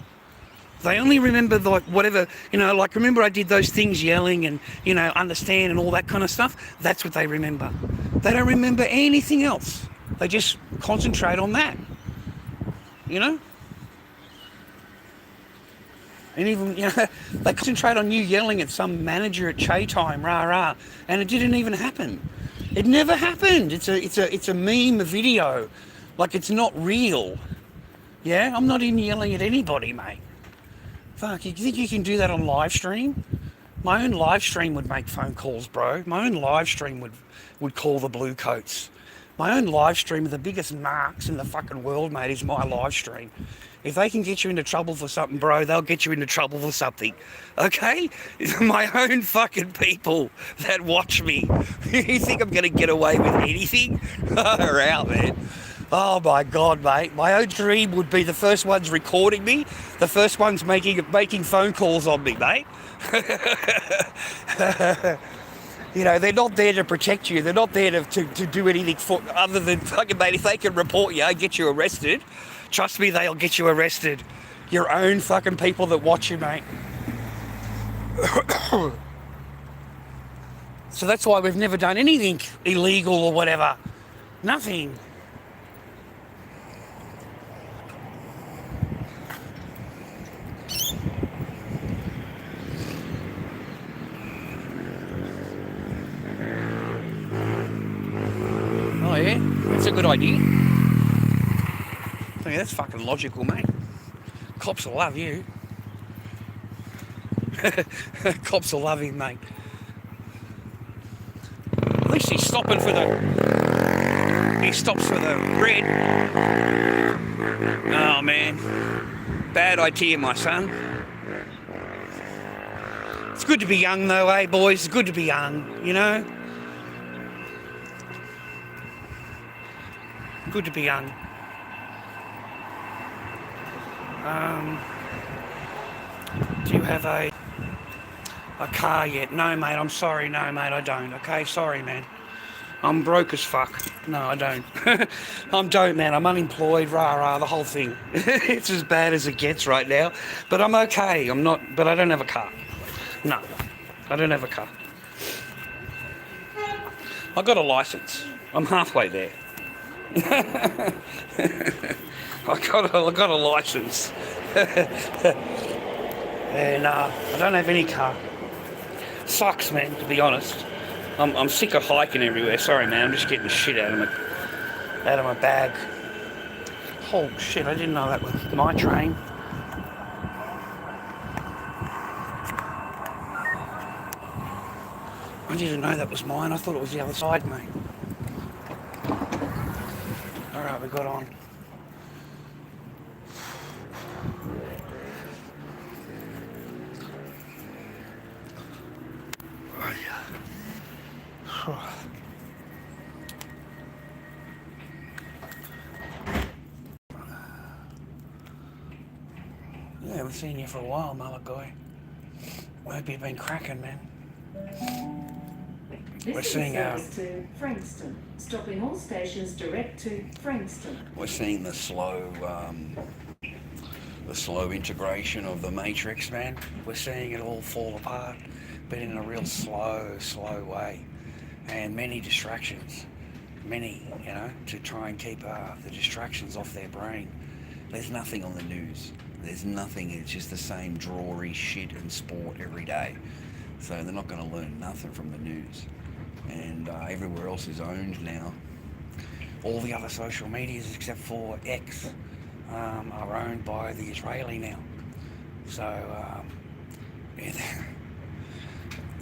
They only remember, like, whatever, you know, like, remember I did those things, yelling and, you know, understand and all that kind of stuff. That's what they remember. They don't remember anything else. They just concentrate on that, you know. And even, you know, they concentrate on you yelling at some manager at Che time, and it didn't even happen. It never happened. It's a meme, a video. Like, it's not real. Yeah? I'm not in yelling at anybody, mate. Fuck, you think you can do that on live stream? My own live stream would make phone calls, bro. My own live stream would call the blue coats. My own live stream, the biggest marks in the fucking world, mate, is my live stream. If they can get you into trouble for something, bro, they'll get you into trouble for something. Okay? It's my own fucking people that watch me. You think I'm going to get away with anything? Far out, man. Oh my God, mate. My own dream would be the first ones recording me, the first ones making phone calls on me, mate. You know, they're not there to protect you. They're not there to do anything for other than fucking, mate, if they can report you and get you arrested, trust me, they'll get you arrested. Your own fucking people that watch you, mate. So that's why we've never done anything illegal or whatever. Nothing. Oh yeah, that's a good idea. I think that's fucking logical, mate. Cops will love you. Cops will love him, mate. At least he's stopping for the... He stops for the red. Oh, man. Bad idea, my son. It's good to be young, though, eh, boys? It's good to be young, you know? Good to be young. Do you have a car yet? No, mate, I'm sorry. No, mate, I don't. Okay, sorry, man. I'm broke as fuck. No, I don't. I don't, man. I'm unemployed, rah, the whole thing. It's as bad as it gets right now. But I'm okay. But I don't have a car. No, I don't have a car. I got a license. I'm halfway there. I got a license. And I don't have any car. Sucks, man, to be honest. I'm sick of hiking everywhere. Sorry, man. I'm just getting shit out of my bag. Oh shit! I didn't know that was my train. I didn't know that was mine. I thought it was the other side, mate. All right, we got on. Yeah, I haven't seen you for a while, Malachi. Hope you've been cracking, man. We're seeing to Frankston, stopping all stations direct to Frankston. We're seeing the slow integration of the Matrix, man. We're seeing it all fall apart, but in a real slow way. And many distractions. Many, you know, to try and keep the distractions off their brain. There's nothing on the news. There's nothing. It's just the same drawery shit and sport every day. So they're not going to learn nothing from the news. And everywhere else is owned now. All the other social medias except for X are owned by the Israeli now. So yeah,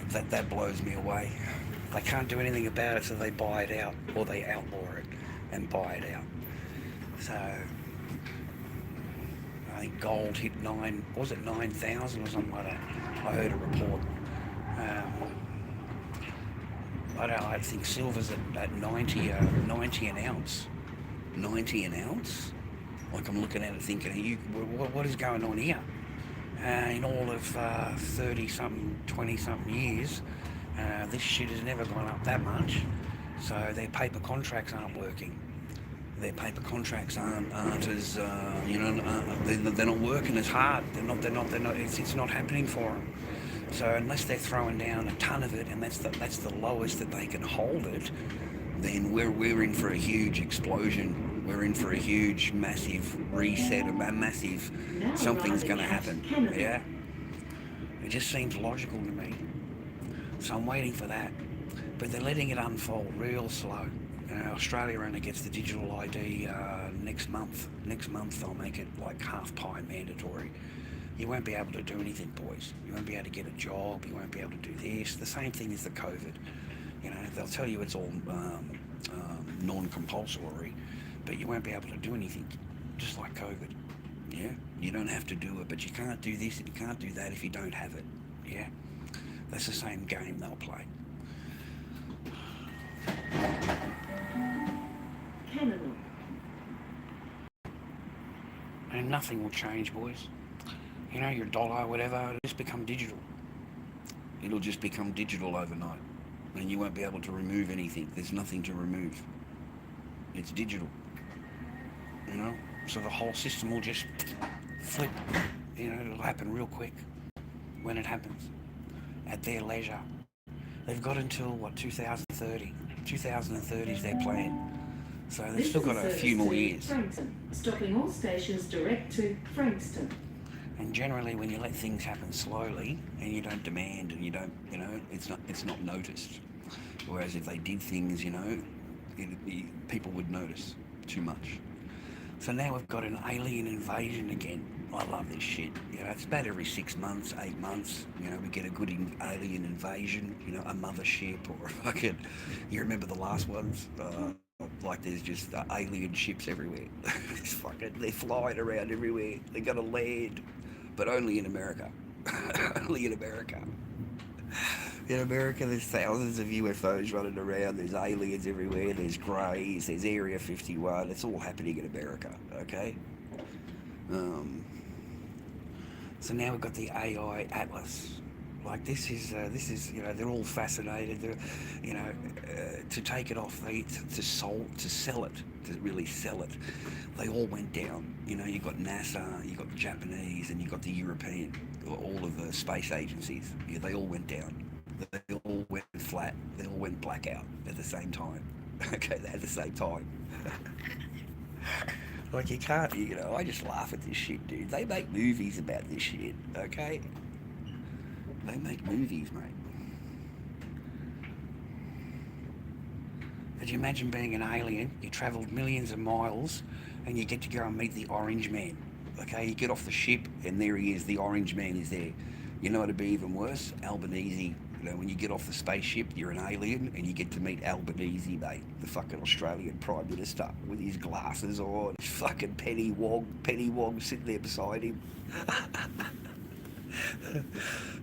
that blows me away. They can't do anything about it, so they buy it out, or they outlaw it and buy it out. So I think gold hit 9,000 or something like that. I heard a report. I don't know, I think silver's at 90 an ounce. 90 an ounce? Like, I'm looking at it thinking, what is going on here? In all of 30-something, 20-something years, this shit has never gone up that much. So their paper contracts aren't working. Their paper contracts aren't as, they're not working as hard. They're not. It's not happening for them. So unless they're throwing down a ton of it, and that's the lowest that they can hold it, then we're in for a huge explosion. We're in for a huge, massive reset, a massive something's going to happen. Yeah, it just seems logical to me. So I'm waiting for that, but they're letting it unfold real slow. Australia only gets the digital ID next month. Next month they'll make it like half pie mandatory. You won't be able to do anything, boys. You won't be able to get a job. You won't be able to do this. The same thing as the COVID. They'll tell you it's all non-compulsory, but you won't be able to do anything, just like COVID. Yeah, you don't have to do it, but you can't do this and you can't do that if you don't have it. Yeah, that's the same game they'll play. Canada. And nothing will change, boys. Your dollar, whatever, it'll just become digital. It'll just become digital overnight, and you won't be able to remove anything. There's nothing to remove. It's digital. So the whole system will just flip. It'll happen real quick when it happens, at their leisure. They've got until, 2030? 2030 is their plan. So they've still got a few more years. Frankton, stopping all stations direct to Frankston. And generally, when you let things happen slowly and you don't demand and you don't, it's not noticed. Whereas if they did things, people would notice too much. So now we've got an alien invasion again. I love this shit. It's about every 6 months, 8 months. We get a good alien invasion. A mothership or a fucking. You remember the last ones? Like there's just alien ships everywhere. They're flying around everywhere. They're gonna land, but only in America. Only in America. In America, there's thousands of UFOs running around. There's aliens everywhere. There's greys. There's Area 51. It's all happening in America. Okay. So now we've got the AI Atlas. Like this is they're all fascinated. They're, to take it off, to sell it, to really sell it. They all went down. You got NASA, you got the Japanese, and you got the European, all of the space agencies. Yeah, they all went down. They all went flat. They all went blackout at the same time. Okay, at the same time. Like you can't, I just laugh at this shit, dude. They make movies about this shit, okay? They make movies, mate. Could you imagine being an alien? You travelled millions of miles and you get to go and meet the Orange Man. Okay, you get off the ship and there he is, the Orange Man is there. You know what'd be even worse? Albanese. When you get off the spaceship, you're an alien and you get to meet Albanese, mate. The fucking Australian Prime Minister with his glasses on. His fucking Penny Wong sitting there beside him.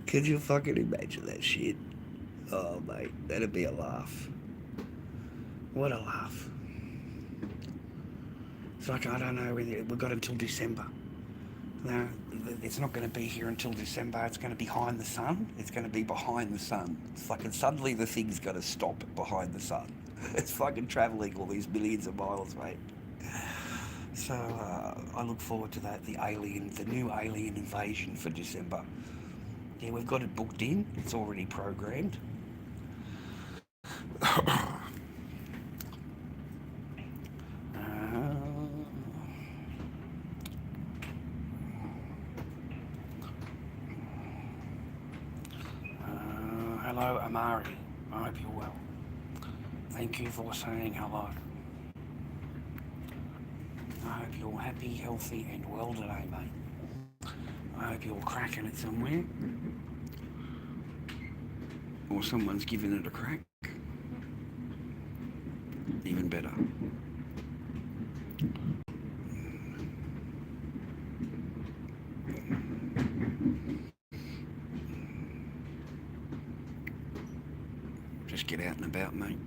Could you fucking imagine that shit? Oh, mate, that'd be a laugh. What a laugh. It's like, I don't know, we've got until December. No, it's not going to be here until December. It's going to be behind the sun. It's going to be behind the sun. It's fucking suddenly the thing's going to stop behind the sun. It's fucking travelling all these millions of miles, mate. So I look forward to that, the new alien invasion for December. Yeah, we've got it booked in. It's already programmed. Hello, Amari. I hope you're well. Thank you for saying hello. I hope you're happy, healthy, and well today, mate. I hope you're cracking it somewhere. Or someone's giving it a crack. Even better. Just get out and about, mate.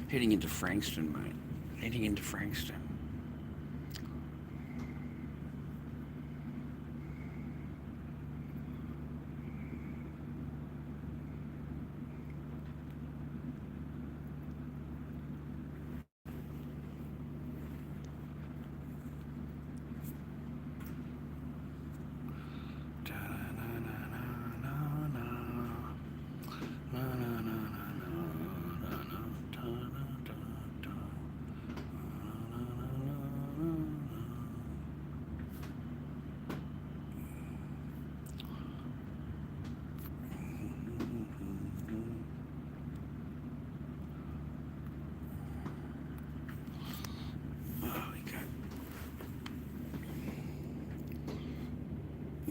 Heading into Frankston, mate. Heading into Frankston.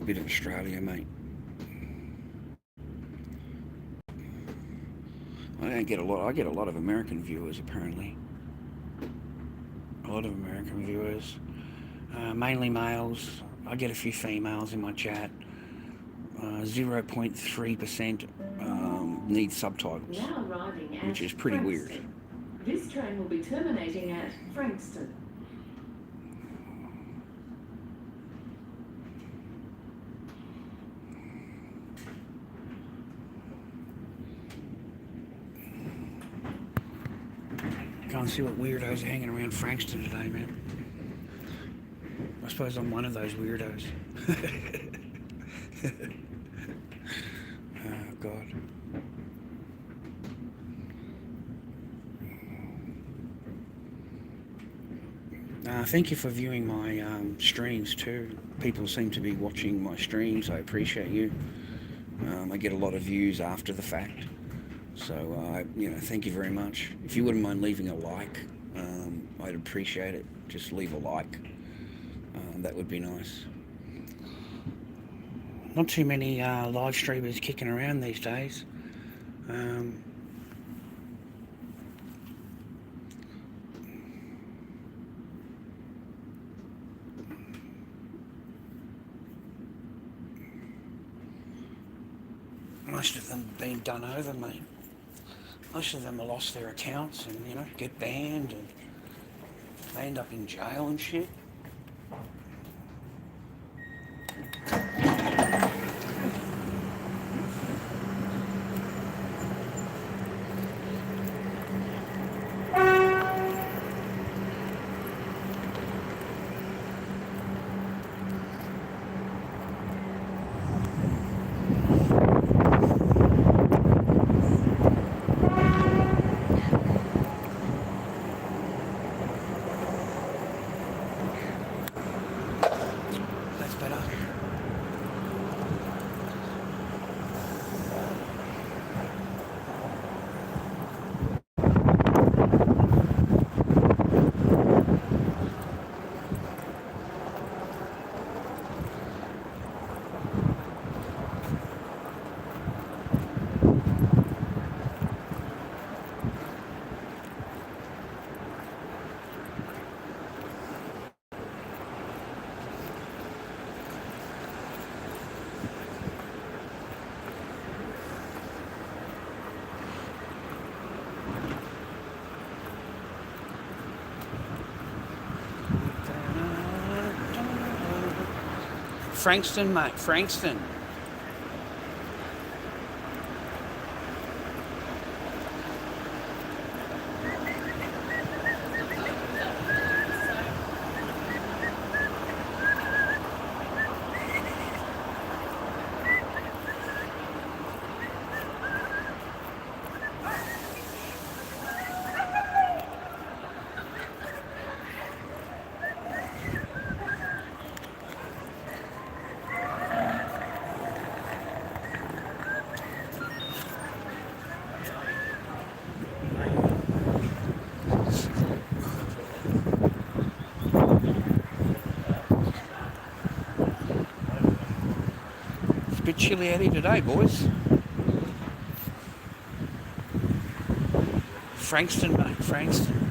Bit of Australia, mate. I get a lot of American viewers, apparently. A lot of American viewers. Mainly males. I get a few females in my chat. 0.3% need subtitles, Now arriving at which is pretty weird. Frankston. This train will be terminating at Frankston. Go and see what weirdos are hanging around Frankston today, man. I suppose I'm one of those weirdos. Oh, God. Thank you for viewing my streams too. People seem to be watching my streams. I appreciate you. I get a lot of views after the fact. So, thank you very much. If you wouldn't mind leaving a like, I'd appreciate it. Just leave a like. That would be nice. Not too many live streamers kicking around these days. Most of them been done over, mate. Most of them have lost their accounts and, get banned and they end up in jail and shit. Frankston, mate, Frankston. Bit chilly out here today, boys. Frankston, mate, Frankston.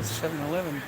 It's 7-Eleven.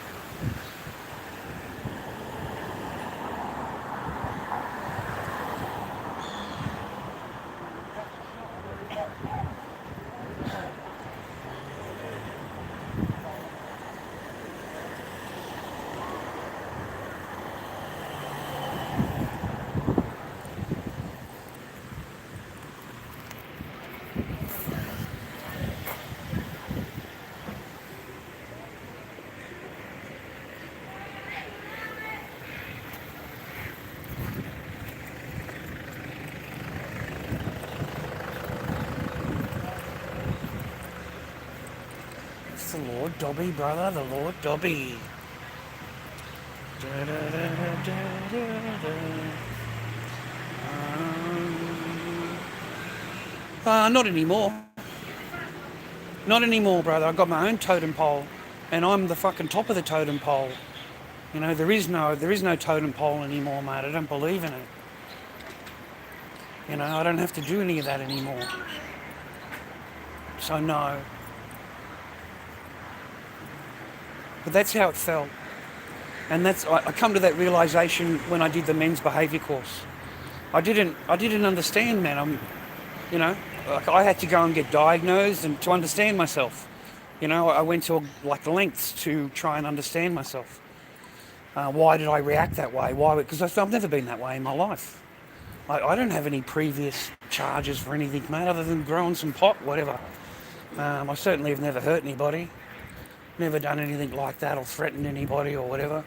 The Lord Dobby, brother, the Lord Dobby. Not anymore. Not anymore, brother. I've got my own totem pole, and I'm the fucking top of the totem pole. You know, there is no totem pole anymore, mate. I don't believe in it. You know, I don't have to do any of that anymore. So no. But that's how it felt. And I come to that realization when I did the men's behaviour course. I didn't understand, man. You know, like I had to go and get diagnosed and to understand myself. You know, I went to lengths to try and understand myself. Why did I react that way? Why? Because I've never been that way in my life. I don't have any previous charges for anything, mate, other than growing some pot, whatever. I certainly have never hurt anybody. Never done anything like that or threatened anybody or whatever.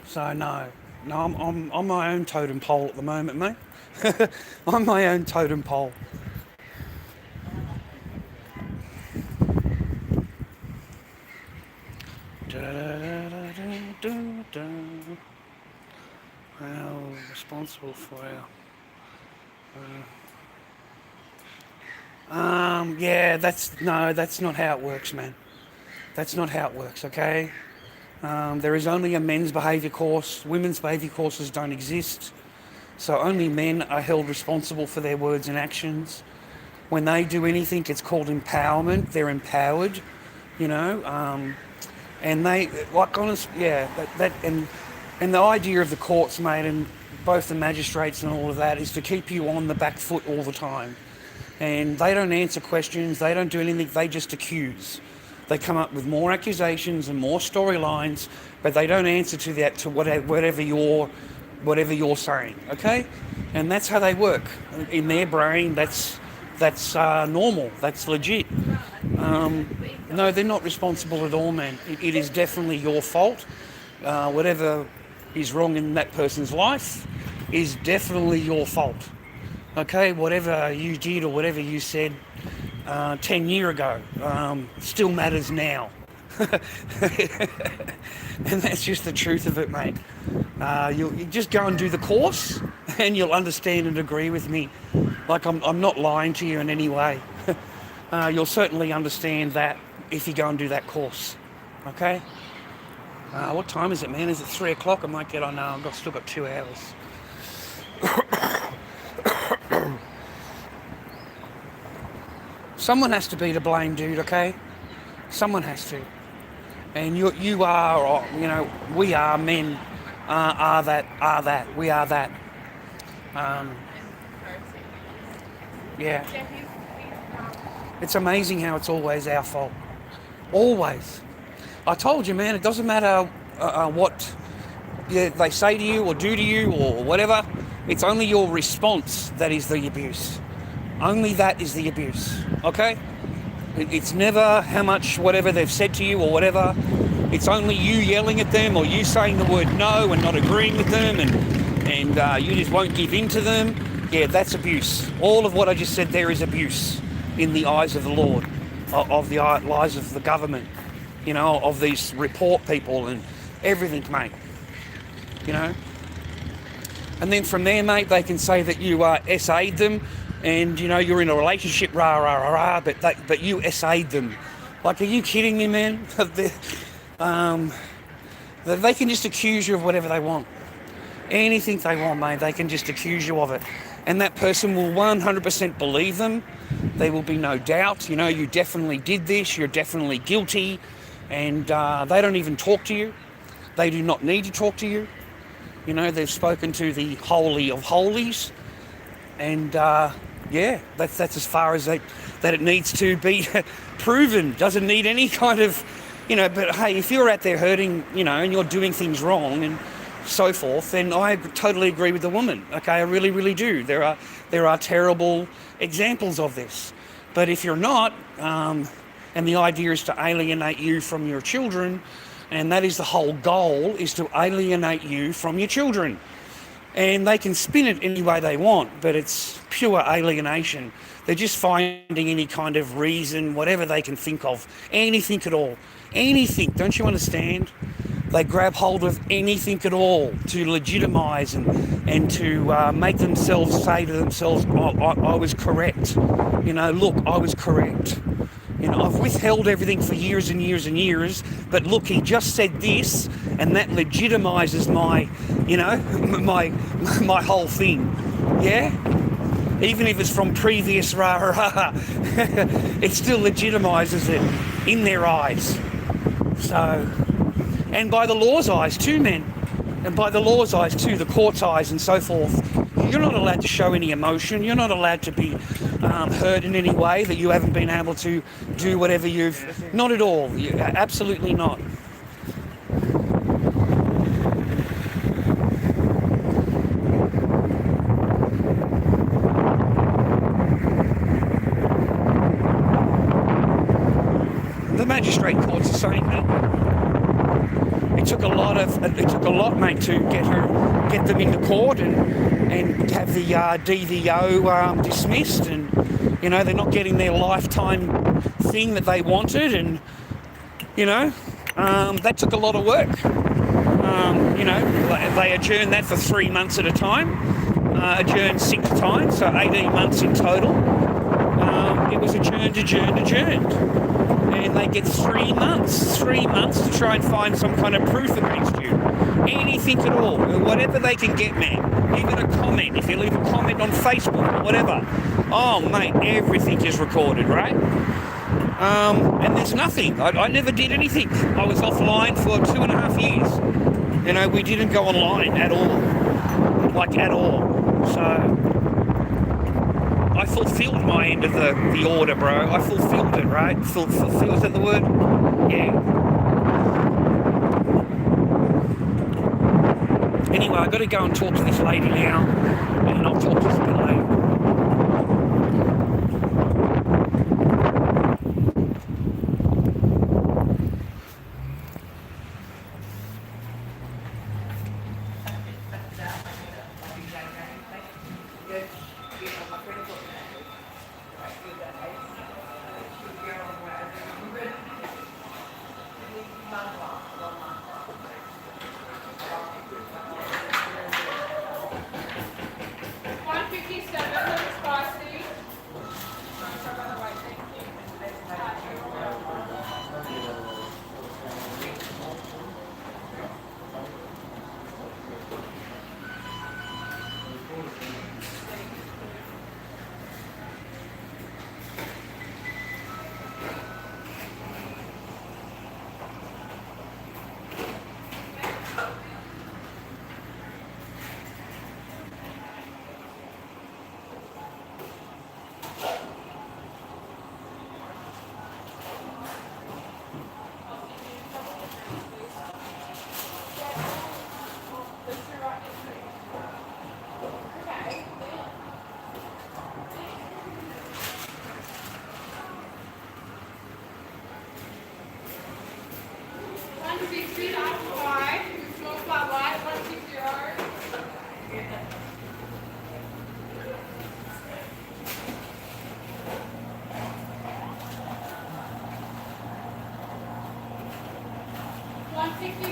So no, I'm on my own totem pole at the moment, mate. I'm my own totem pole. Well, responsible for yeah, that's not how it works, man. That's not how it works, okay? There is only a men's behaviour course. Women's behaviour courses don't exist. So only men are held responsible for their words and actions. When they do anything, it's called empowerment. They're empowered, you know. And they, like, honestly, yeah, and the idea of the courts, mate, and both the magistrates and all of that is to keep you on the back foot all the time. And they don't answer questions, they don't do anything, they just accuse. They come up with more accusations and more storylines, but they don't answer to that, to whatever you're saying, okay? And that's how they work. In their brain, that's normal, that's legit. No, they're not responsible at all, man. It is definitely your fault. Whatever is wrong in that person's life is definitely your fault. Okay, whatever you did or whatever you said 10 years ago still matters now. And that's just the truth of it, mate. You just go and do the course and you'll understand and agree with me. Like, I'm not lying to you in any way. You'll certainly understand that if you go and do that course. Okay? What time is it, man? Is it 3 o'clock? I might get on now. I've still got 2 hours. Someone has to be to blame, dude, okay? Someone has to. And you are, or, you know, we are men, are that, we are that. Yeah. It's amazing how it's always our fault. Always. I told you, man, it doesn't matter what they say to you or do to you or whatever. It's only your response that is the abuse. Only that is the abuse, okay? It's never how much whatever they've said to you or whatever. It's only you yelling at them or you saying the word no and not agreeing with them and you just won't give in to them. Yeah, that's abuse. All of what I just said there is abuse in the eyes of the Lord, of the eyes of the government, you know, of these report people and everything, mate, you know. And then from there, mate, they can say that you SA'd them and, you know, you're in a relationship, but you SA'd them. Like, are you kidding me, man? They can just accuse you of whatever they want. Anything they want, mate, they can just accuse you of it. And that person will 100% believe them. There will be no doubt, you know, you definitely did this, you're definitely guilty. And they don't even talk to you. They do not need to talk to you. You know, they've spoken to the Holy of Holies. And, yeah, that's as far as that it needs to be proven. Doesn't need any kind of, you know, but hey, if you're out there hurting, you know, and you're doing things wrong and so forth, then I totally agree with the woman. Okay, I really, really do. There are terrible examples of this. But if you're not, and the idea is to alienate you from your children, and that is the whole goal, is to alienate you from your children. And they can spin it any way they want, but it's pure alienation. They're just finding any kind of reason, whatever they can think of, anything at all. Anything, don't you understand? They grab hold of anything at all to legitimise and to make themselves say to themselves, I was correct. You know, look, I was correct. You know, I've withheld everything for years and years and years, but look, he just said this, and that legitimises my, you know, my whole thing. Yeah? Even if it's from previous rah-rah, it still legitimises it in their eyes. So, and by the law's eyes too, men. And by the law's eyes too, the court's eyes and so forth. You're not allowed to show any emotion. You're not allowed to be hurt in any way that you haven't been able to do whatever you've... Not at all. Absolutely not. The magistrate court's the same, mate. It took a lot, mate, to get them into court and have the DVO dismissed, and you know they're not getting their lifetime thing that they wanted, and you know that took a lot of work. You know, they adjourned that for 3 months at a time, adjourned 6 times, so 18 months in total. It was adjourned, and they get 3 months to try and find some kind of proof against you. Anything at all, whatever they can get, man. Even a comment, if you leave a comment on Facebook or whatever. Oh, mate, everything is recorded, right? And there's nothing. I never did anything. I was offline for 2.5 years. You know, we didn't go online at all. Like, at all. So... I fulfilled my end of the order, bro. I fulfilled it, right? Fulfill, is that the word? Yeah. Anyway, I've got to go and talk to this lady now, and I'll talk to you a bit later.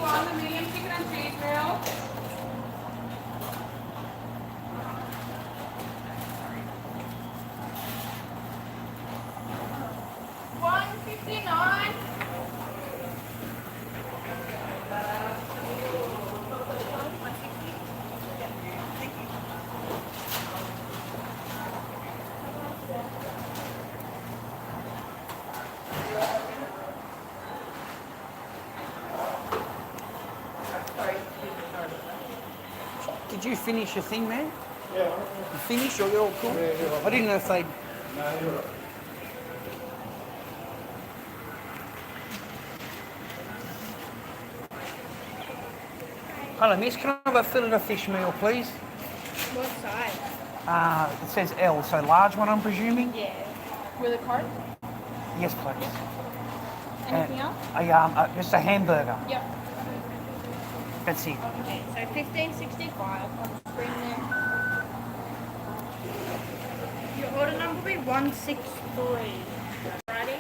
The medium chicken and cheese grill. $159. Did you finish your thing, man? Yeah. You finished or you're all cool? Yeah. I didn't know if they'd... No, you're right. Hello, miss. Can I have a fillet of fish meal, please? What size? It says L, so large one, I'm presuming? Yeah. With a card? Yes, please. Anything else? Just a hamburger. Yep. That's it. Okay, so $15.65 on the screen there. Your order number will be 163. Ready?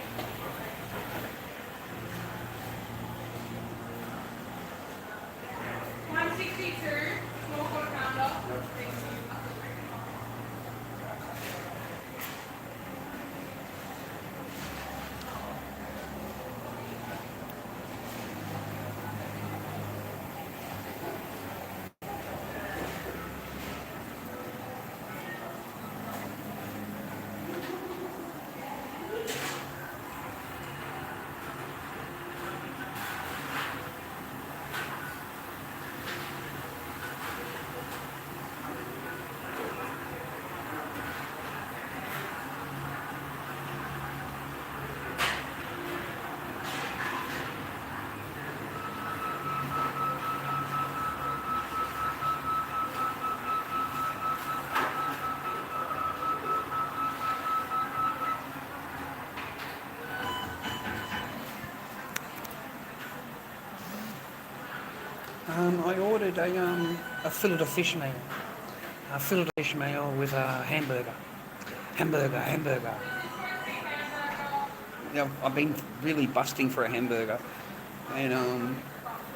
I ordered a fillet of fish meal. A fillet of fish meal with a hamburger. Hamburger. I've been really busting for a hamburger, and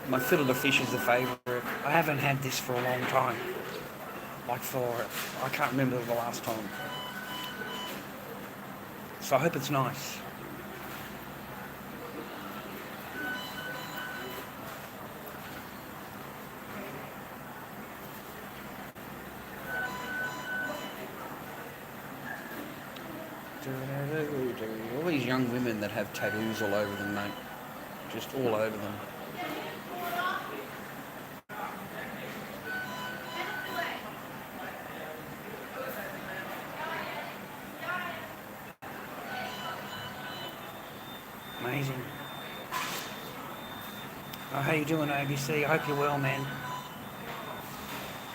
my fillet of fish is the favourite. I haven't had this for a long time. I can't remember the last time. So I hope it's nice. All these young women that have tattoos all over them, mate. Just all over them. Amazing. Oh, how you doing, ABC? I hope you're well, man.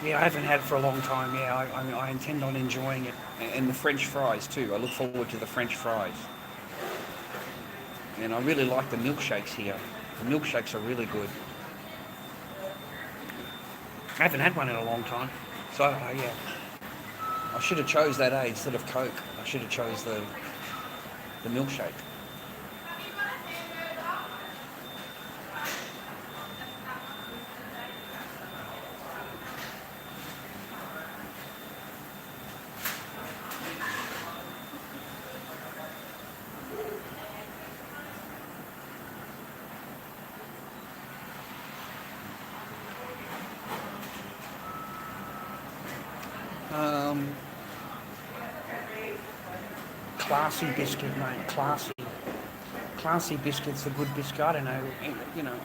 Yeah, I haven't had it for a long time. Yeah, I intend on enjoying it. And the French fries too. I look forward to the French fries. And I really like the milkshakes here. The milkshakes are really good. I haven't had one in a long time. So, yeah. I should have chose that, instead of Coke. I should have chose the milkshake. Classy biscuit, mate. Classy biscuit's a good biscuit. I don't know.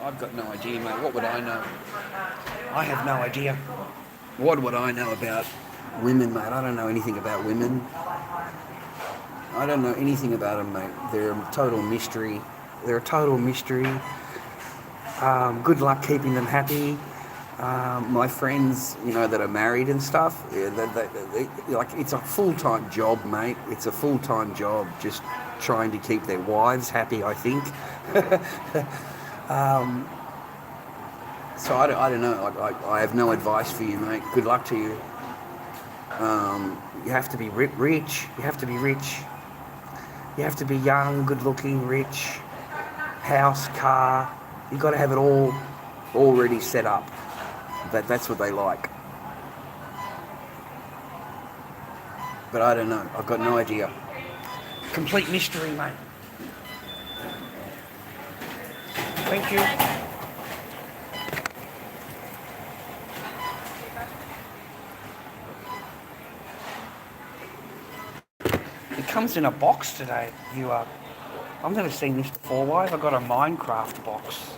I've got no idea, mate. What would I know? I have no idea. What would I know about women, mate? I don't know anything about women. I don't know anything about them, mate. They're a total mystery. Good luck keeping them happy. My friends, that are married and stuff, it's a full-time job, mate. It's a full-time job, just trying to keep their wives happy, I think. So I don't know. I have no advice for you, mate. Good luck to you. You have to be rich. You have to be rich. You have to be young, good-looking, rich. House, car. You've got to have it all already set up. That's what they like. But I don't know. I've got no idea. Complete mystery, mate. Thank you. It comes in a box today, viewer. I've never seen this before. Why have I got a Minecraft box?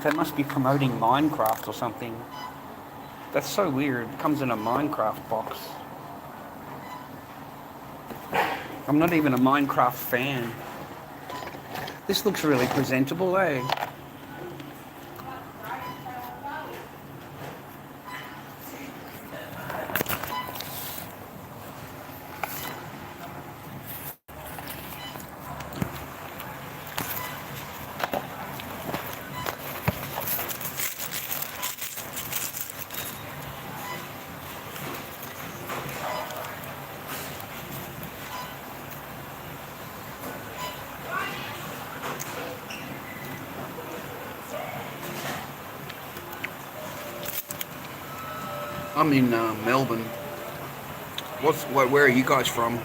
They must be promoting Minecraft or something. That's so weird. It comes in a Minecraft box. I'm not even a Minecraft fan. This looks really presentable, eh? I'm in Melbourne. Where are you guys from?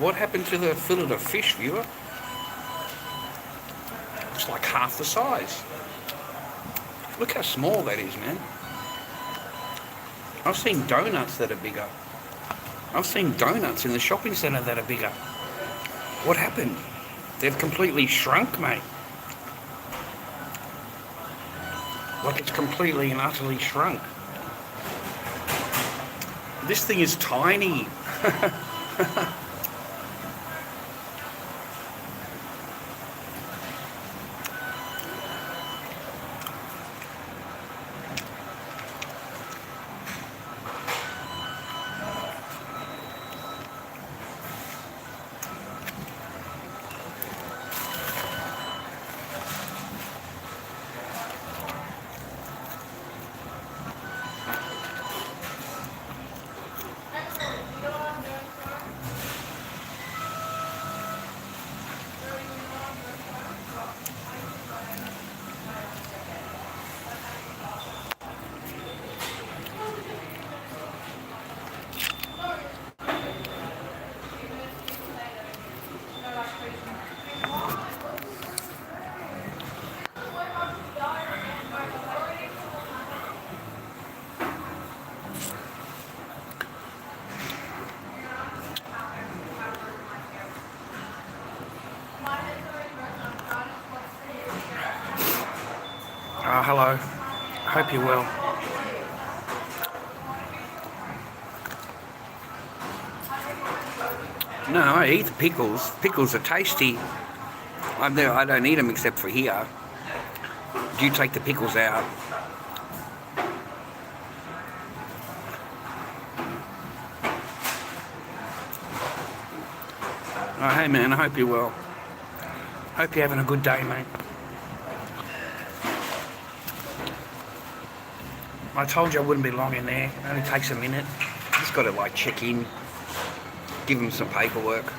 What happened to the fillet of fish, viewer? It's like half the size. Look how small that is, man. I've seen donuts that are bigger. I've seen donuts in the shopping centre that are bigger. What happened? They've completely shrunk, mate. Like it's completely and utterly shrunk. This thing is tiny. Oh, hello. Hope you're well. No, I eat the pickles. Pickles are tasty. I don't eat them except for here. Do you take the pickles out? Oh, hey man, I hope you're well. Hope you're having a good day, mate. I told you I wouldn't be long in there. It only takes a minute. Just got to like check in, give them some paperwork.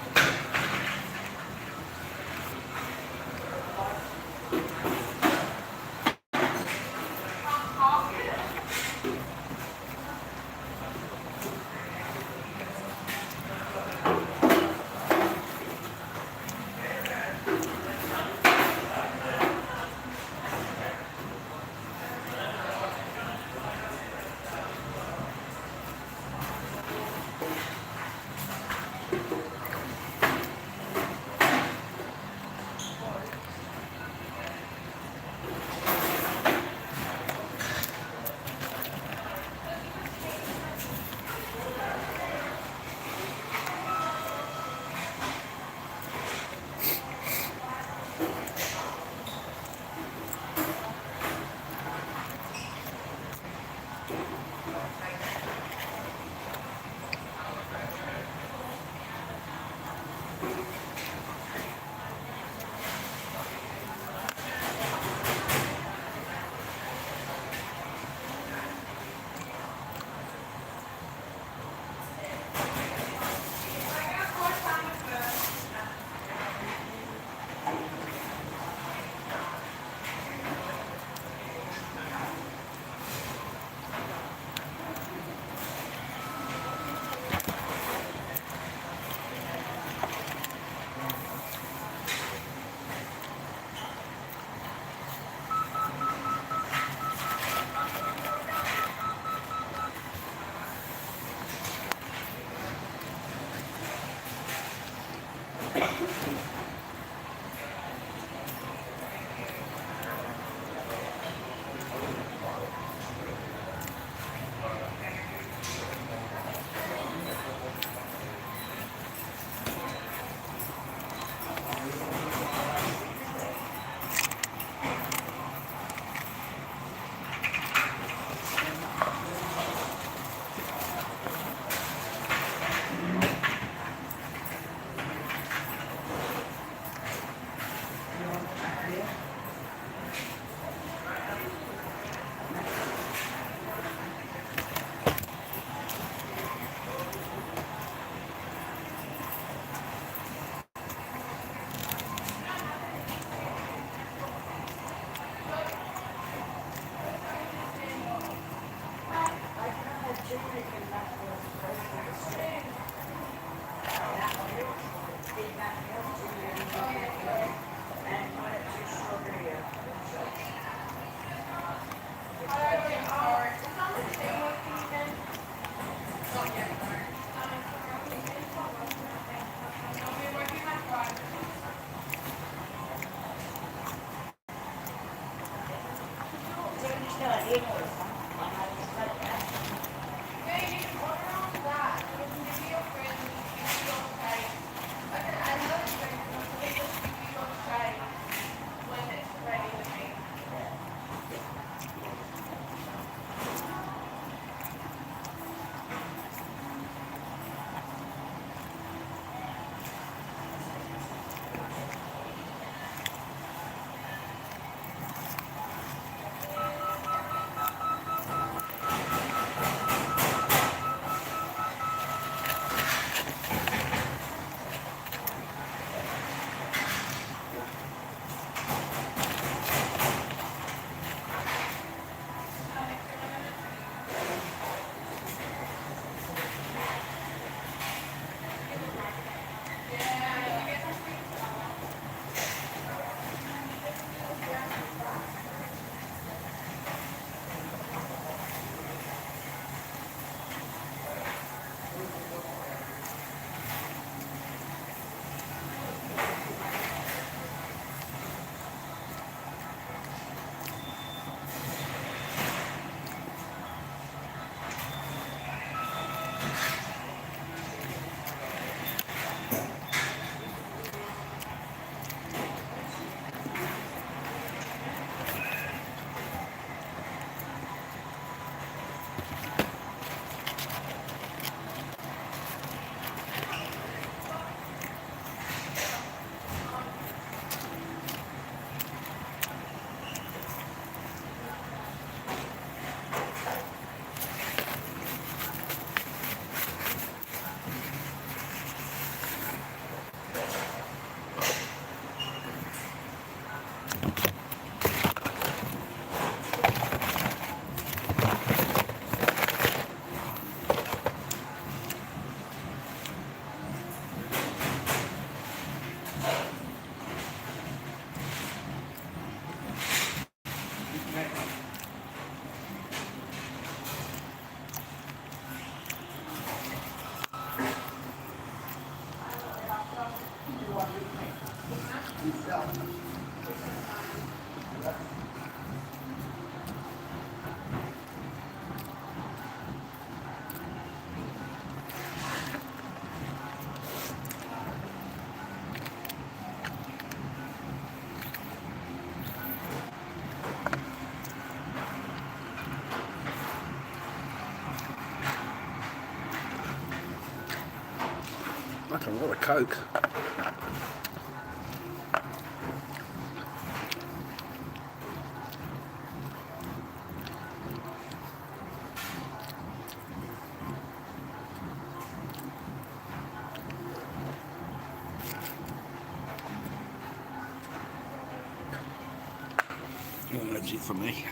Fucking a lot of coke. Well, that's it for me.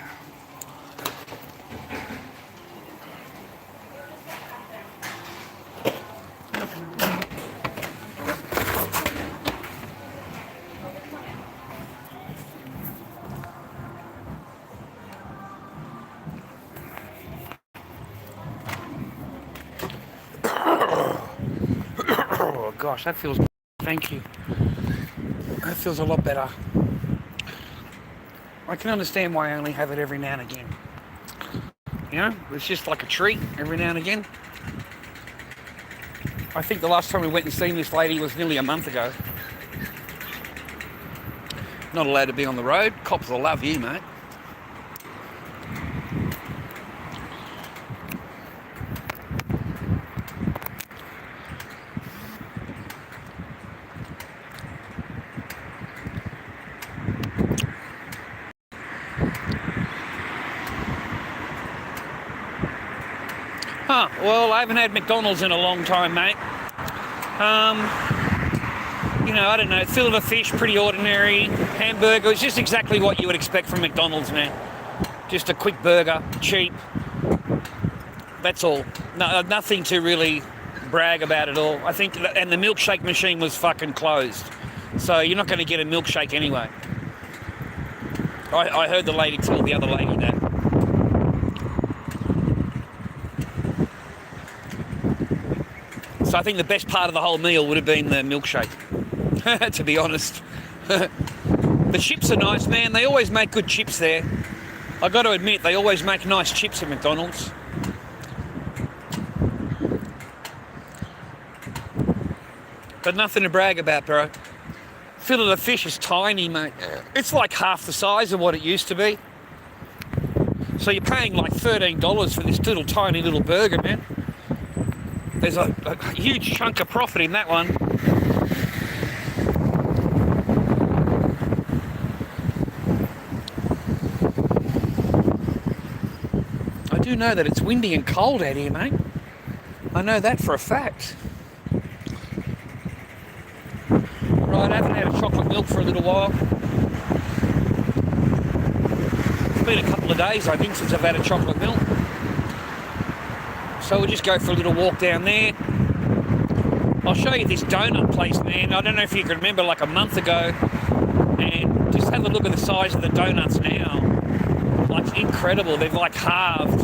Oh gosh, that feels. Thank you. That feels a lot better. I can understand why I only have it every now and again. You know, it's just like a treat every now and again. I think the last time we went and seen this lady was nearly a month ago. Not allowed to be on the road. Cops will love you, mate. Huh, well, I haven't had McDonald's in a long time, mate. You know, I don't know, fillet of fish, pretty ordinary. Hamburger, it's just exactly what you would expect from McDonald's, man. Just a quick burger, cheap. That's all. No, nothing to really brag about at all. I think, and the milkshake machine was fucking closed. So you're not going to get a milkshake anyway. I heard the lady tell the other lady that. So I think the best part of the whole meal would have been the milkshake, to be honest. The chips are nice, man. They always make good chips there. I got to admit, they always make nice chips at McDonald's. But nothing to brag about, bro. Fillet of fish is tiny, mate. It's like half the size of what it used to be. So you're paying like $13 for this little tiny little burger, man. There's a huge chunk of profit in that one. I do know that it's windy and cold out here, mate. I know that for a fact. Right, I haven't had a chocolate milk for a little while. It's been a couple of days, I think, since I've had a chocolate milk. So we'll just go for a little walk down there. I'll show you this donut place, man. I don't know if you can remember, like a month ago. And just have a look at the size of the donuts now. Like, incredible. They've like halved.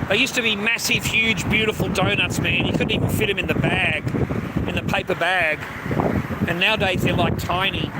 They used to be massive, huge, beautiful donuts, man. You couldn't even fit them in the bag, in the paper bag. And nowadays they're like tiny.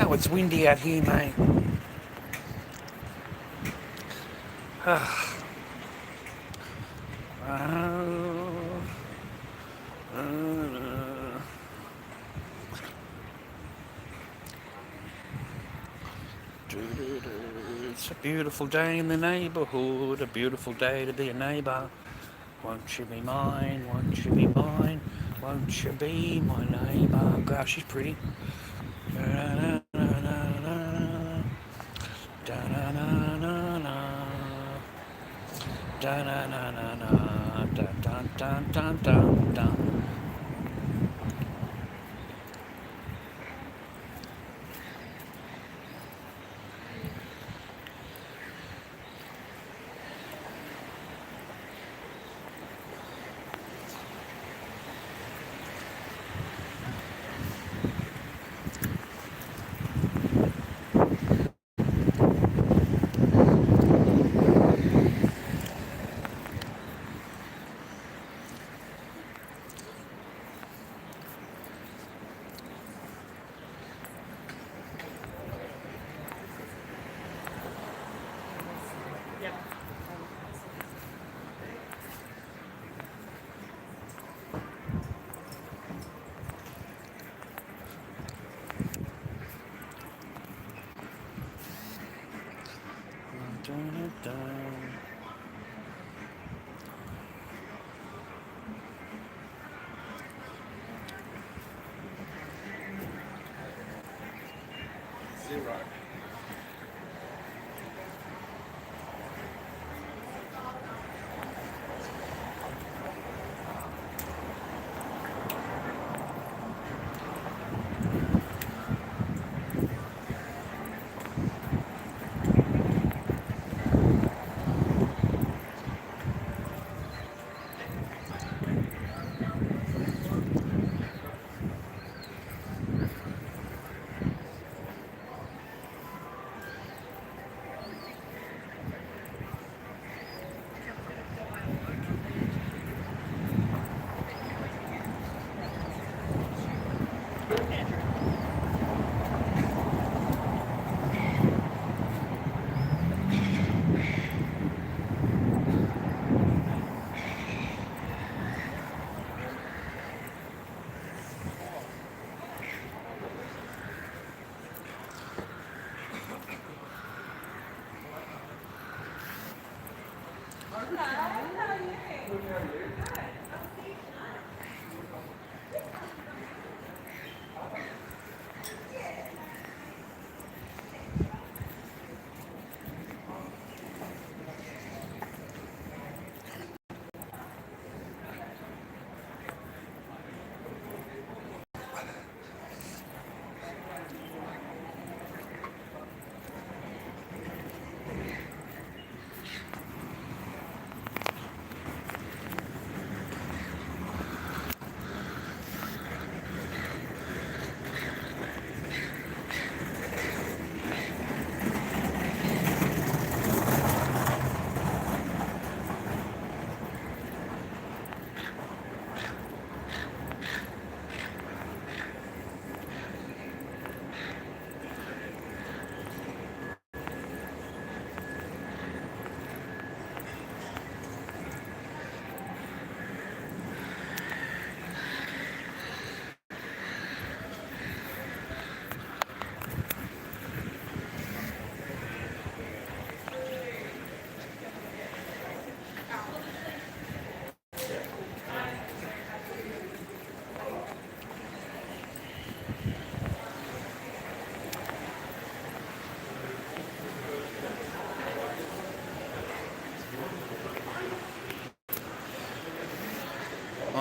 It's windy out here, mate. It's a beautiful day in the neighbourhood, a beautiful day to be a neighbour. Won't you be mine, won't you be mine, won't you be my neighbour? Gosh, she's pretty.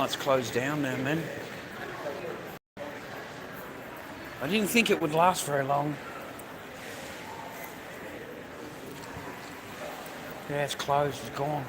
it's closed down now, man. I didn't think it would last very long. Yeah, it's closed, it's gone.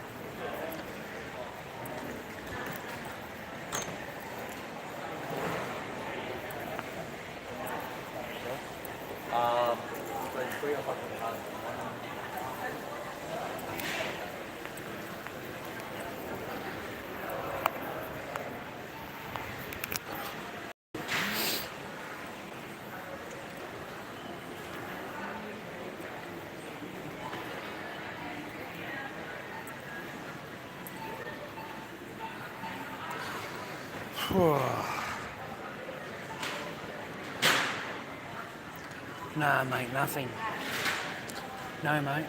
Nah, mate, nothing. No, mate.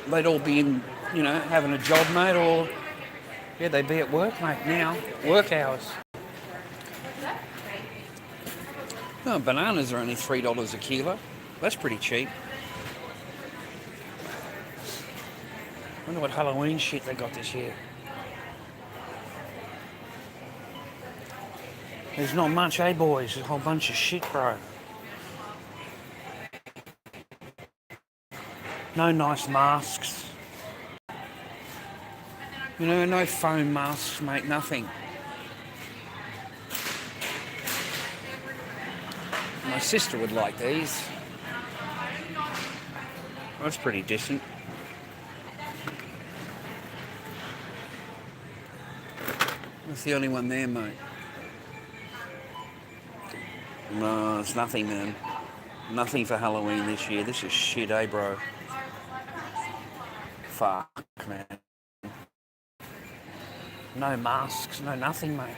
They'd all be in, you know, having a job, mate, or... Yeah, they'd be at work, mate, now. Work hours. No, bananas are only $3 a kilo. That's pretty cheap. Wonder what Halloween shit they got this year. There's not much, eh, boys? There's a whole bunch of shit, bro. No nice masks. You know, no foam masks, mate, nothing. My sister would like these. That's pretty decent. That's the only one there, mate. No, it's nothing, man. Nothing for Halloween this year. This is shit, eh, bro? Fuck, man. No masks, no nothing, mate.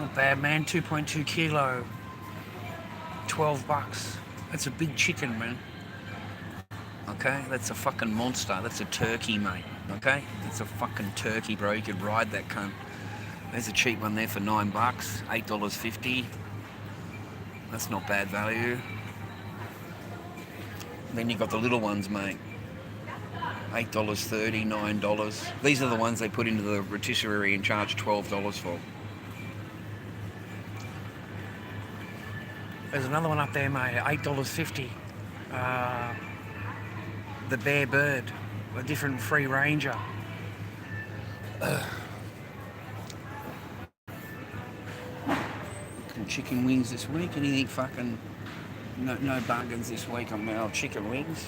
Not bad, man. 2.2 kilo. $12. That's a big chicken, man. Okay, that's a fucking monster. That's a turkey, mate. Okay, it's a fucking turkey, bro. You could ride that cunt. There's a cheap one there for $9, $8.50. That's not bad value. Then you got the little ones, mate. $8.30, $9. These are the ones they put into the rotisserie and charge $12 for. There's another one up there, mate, $8.50. The Bear Bird, a different free ranger. Chicken wings this week. Anything fucking... No bargains this week on our chicken wings.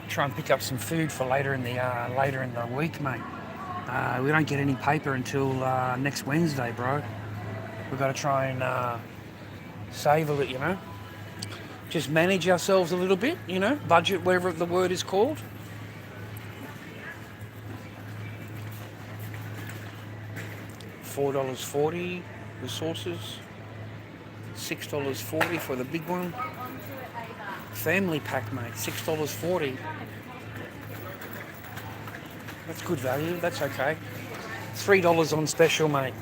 Try and pick up some food for later in the week, mate. We don't get any paper until next Wednesday, bro. We've got to try and savour it, you know. Just manage ourselves a little bit, you know. Budget, whatever the word is called. $4.40 the sauces. $6.40 for the big one. Family pack, mate. $6.40. That's good value. That's okay. $3 on special, mate.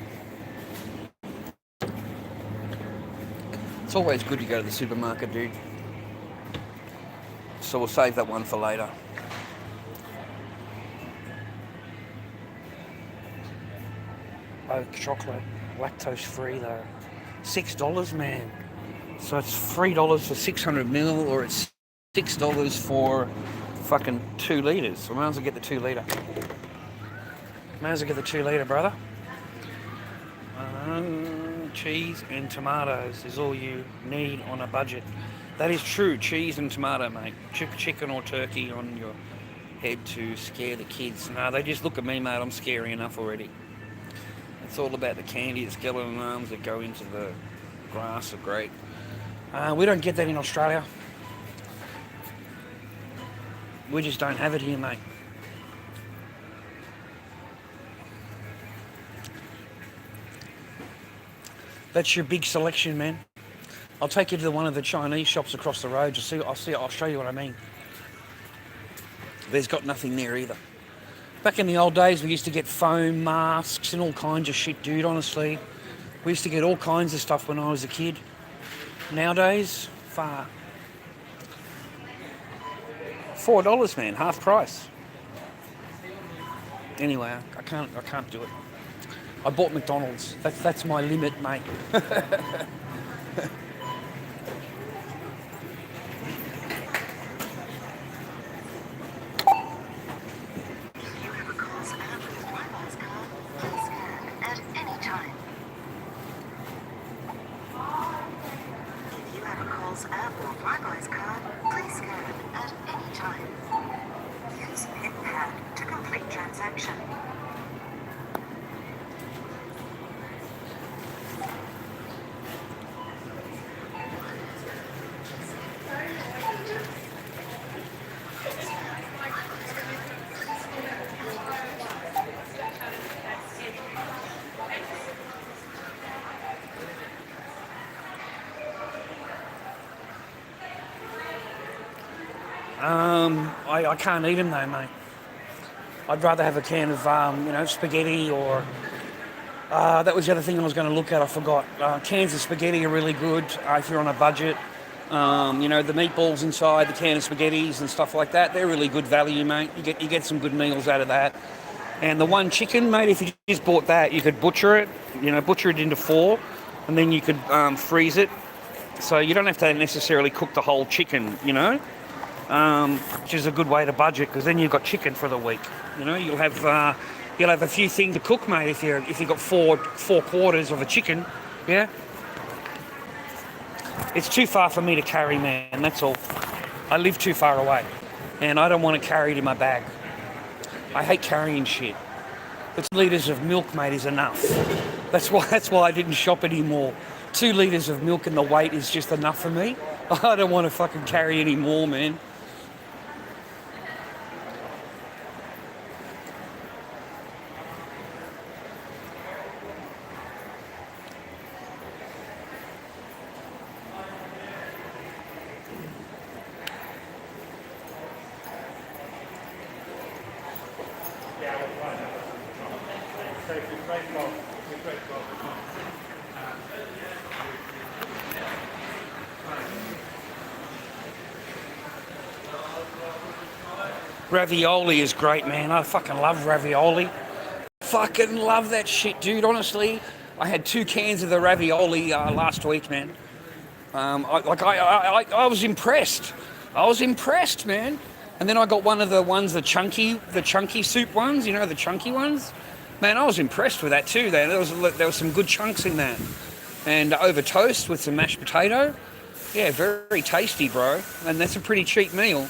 It's always good to go to the supermarket, dude. So we'll save that one for later. Oat chocolate, lactose free though. $6, man. So it's $3 for 600 ml, or it's $6 for fucking 2 litres. So I might as well get the 2 litre. Might as well get the 2 litre, brother. Cheese and tomatoes is all you need on a budget. That is true, cheese and tomato, mate. Chicken or turkey on your head to scare the kids. No, they just look at me, mate. I'm scary enough already. It's all about the candy, the skeleton arms that go into the grass are great. We don't get that in Australia. We just don't have it here, mate. That's your big selection, man. I'll take you to one of the Chinese shops across the road. I'll show you what I mean. There's got nothing there either. Back in the old days, we used to get foam masks and all kinds of shit, dude, honestly. We used to get all kinds of stuff when I was a kid. Nowadays, far. $4, man, half price. Anyway, I can't do it. I bought McDonald's. That's my limit, mate. You have a Coles app with Flybuys card. Please scan at any time. If you have a Coles app or Flybuys card, please scan at any time. Use PIN pad to complete transaction. I can't eat them though, mate. I'd rather have a can of, spaghetti or... that was the other thing I was going to look at, I forgot. Cans of spaghetti are really good if you're on a budget. The meatballs inside, the can of spaghettis and stuff like that, they're really good value, mate. You get some good meals out of that. And the one chicken, mate, if you just bought that, you could butcher it into 4, and then you could freeze it. So you don't have to necessarily cook the whole chicken, which is a good way to budget, because then you've got chicken for the week. You'll have a few things to cook, mate, if you've got four quarters of a chicken. Yeah. It's too far for me to carry, man, that's all. I live too far away, and I don't want to carry it in my bag. I hate carrying shit. But 2 litres of milk, mate, is enough. That's why I didn't shop anymore. 2 litres of milk and the weight is just enough for me. I don't want to fucking carry any more, man. Ravioli is great, man. I fucking love ravioli. Fucking love that shit, dude. Honestly, I had 2 cans of the ravioli last week, man. I was impressed. I was impressed, man. And then I got one of the ones, the chunky soup ones. The chunky ones. Man, I was impressed with that too. There was some good chunks in that. And over toast with some mashed potato. Yeah, very tasty, bro. And that's a pretty cheap meal.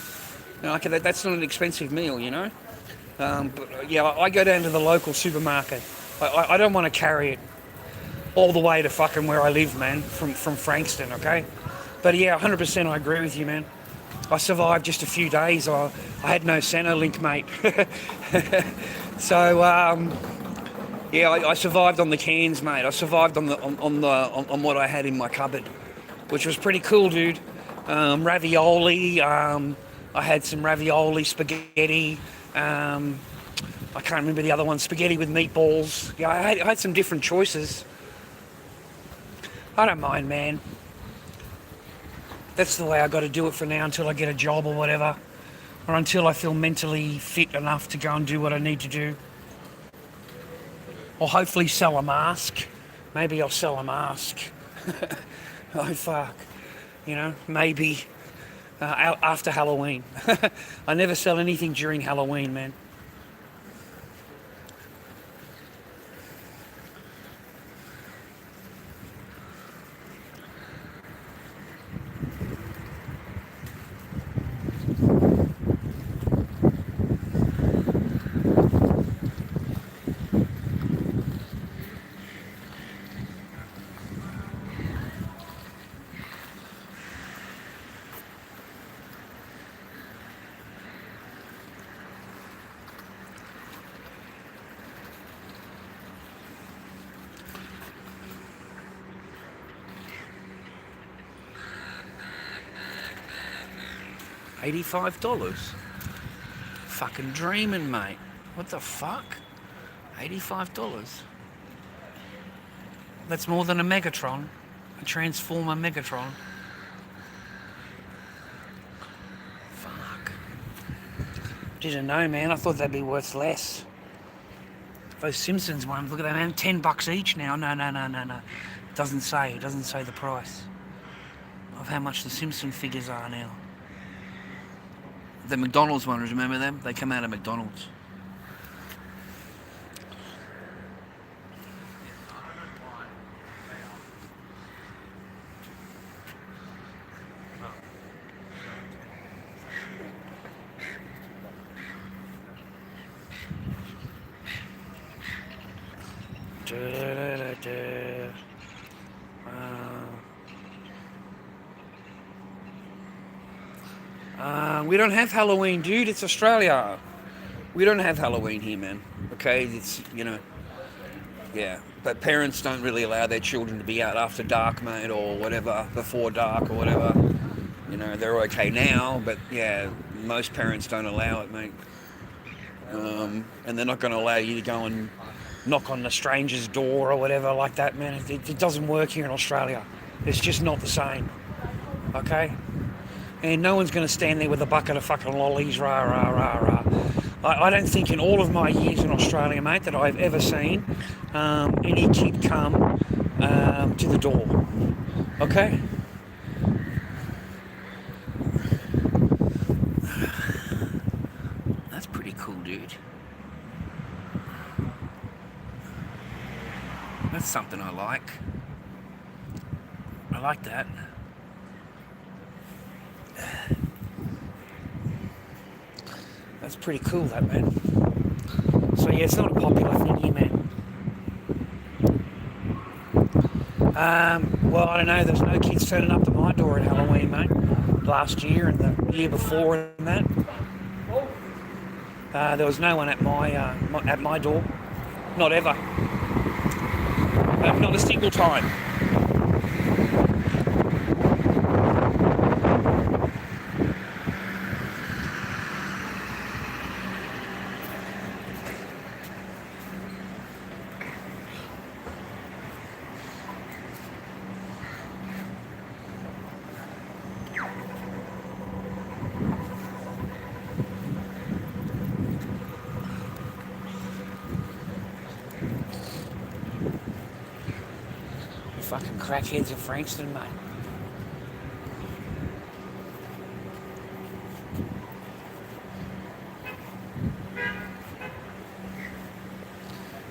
That's not an expensive meal, But yeah, I go down to the local supermarket. I don't want to carry it all the way to fucking where I live, man, from Frankston, okay? But yeah, 100% I agree with you, man. I survived just a few days. I had no Centrelink, mate. So yeah, I survived on the cans, mate. I survived on what I had in my cupboard, which was pretty cool, dude. Ravioli. I had some ravioli, spaghetti. I can't remember the other one. Spaghetti with meatballs. Yeah, I had some different choices. I don't mind, man. That's the way I got to do it for now until I get a job or whatever, or until I feel mentally fit enough to go and do what I need to do. Or hopefully sell a mask. Maybe I'll sell a mask. Oh fuck. Maybe. After Halloween. I never sell anything during Halloween, man. $85. Fucking dreaming, mate. What the fuck? $85? That's more than a Megatron. A Transformer Megatron. Fuck. Didn't know, man. I thought they'd be worth less. Those Simpsons ones, look at that, man. $10 each now. No. Doesn't say the price of how much the Simpson figures are now. The McDonald's ones, remember them? They come out of McDonald's. We don't have Halloween, dude. It's Australia. We don't have Halloween here, man. Okay, it's, yeah. But parents don't really allow their children to be out after dark, mate, or whatever, before dark or whatever. They're okay now, but yeah, most parents don't allow it, mate. And they're not going to allow you to go and knock on the stranger's door or whatever like that, man. It doesn't work here in Australia. It's just not the same. Okay? And no one's going to stand there with a bucket of fucking lollies, rah, rah, rah, rah. I don't think in all of my years in Australia, mate, that I've ever seen any kid come to the door. Okay? That's pretty cool, dude. That's something I like. I like that. That's pretty cool, that, man. So yeah, it's not a popular thing here, man. Well, I don't know. There's no kids turning up to my door at Halloween, mate. Last year and the year before and that. There was no one at my door. Not ever. Not a single time. Fucking crackheads of Frankston, mate.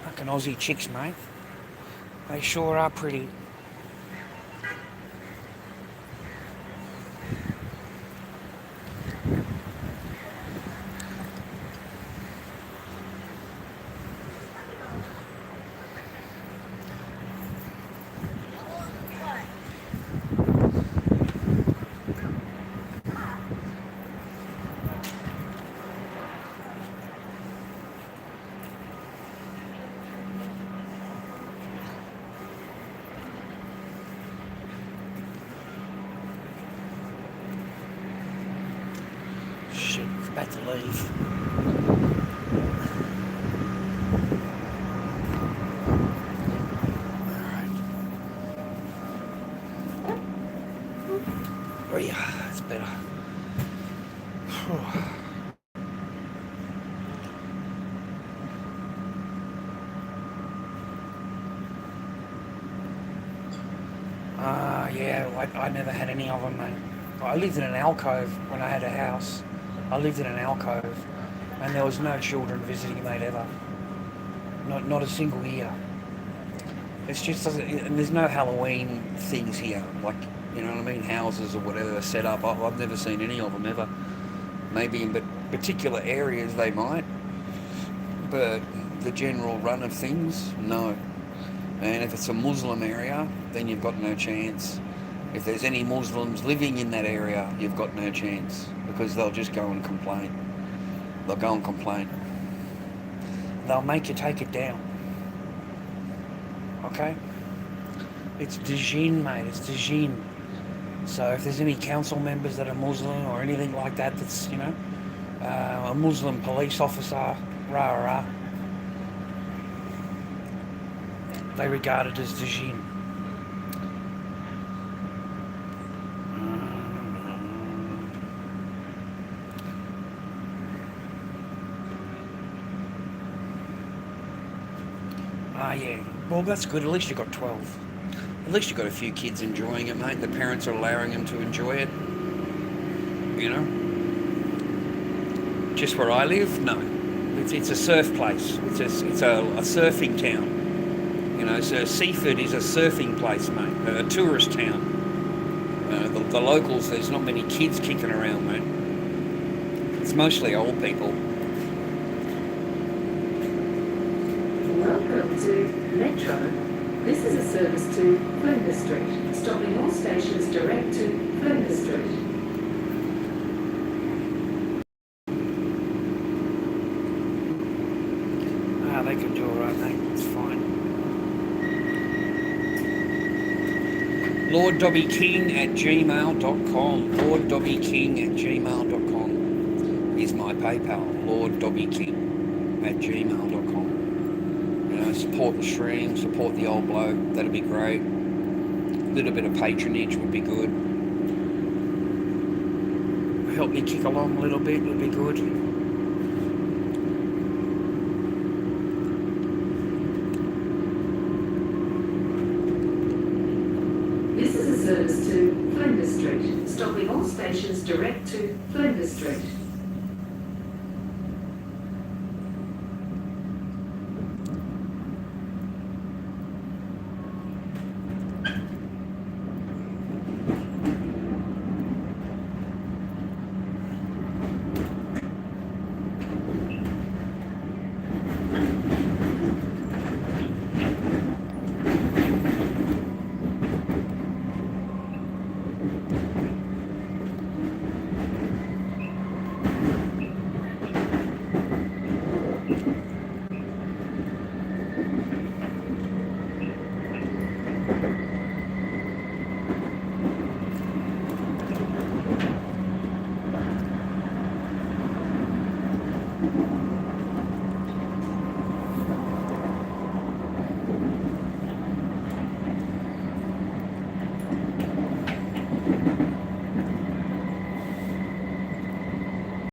Fucking Aussie chicks, mate. They sure are pretty. Shit, it's about to leave. Alright. Oh yeah, it's better. Yeah, I never had any of them, mate. I lived in an alcove when I had a house. I lived in an alcove, and there was no children visiting, mate, ever. Not a single year. It's just doesn't. And there's no Halloween things here, like, you know what I mean, houses or whatever set up. I've never seen any of them ever. Maybe in particular areas they might, but the general run of things, no. And if it's a Muslim area, then you've got no chance. If there's any Muslims living in that area, you've got no chance, because they'll just go and complain. They'll go and complain. They'll make you take it down. Okay? It's Djinn, mate. It's Djinn. So if there's any council members that are Muslim or anything like that, that's, a Muslim police officer, Rah rah. They regard it as the Jin. Ah, yeah. Well, that's good. At least you got 12. At least you've got a few kids enjoying it, mate. The parents are allowing them to enjoy it. You know? Just where I live, no. It's a surf place. It's a surfing town. You know, so Seaford is a surfing place, mate. A tourist town. The locals, there's not many kids kicking around, mate. It's mostly old people. Welcome to Metro. This is a service to Flinders Street, stopping all stations direct to Flinders Street. They can do alright, mate. It's fine. lorddobbyking@gmail.com. lorddobbyking@gmail.com is my PayPal. lorddobbyking@gmail.com. You know, support the stream, support the old bloke. That'd be great. A little bit of patronage would be good. Help me kick along a little bit would be good. This is a service to Flinders Street, stopping all stations direct to Flinders Street.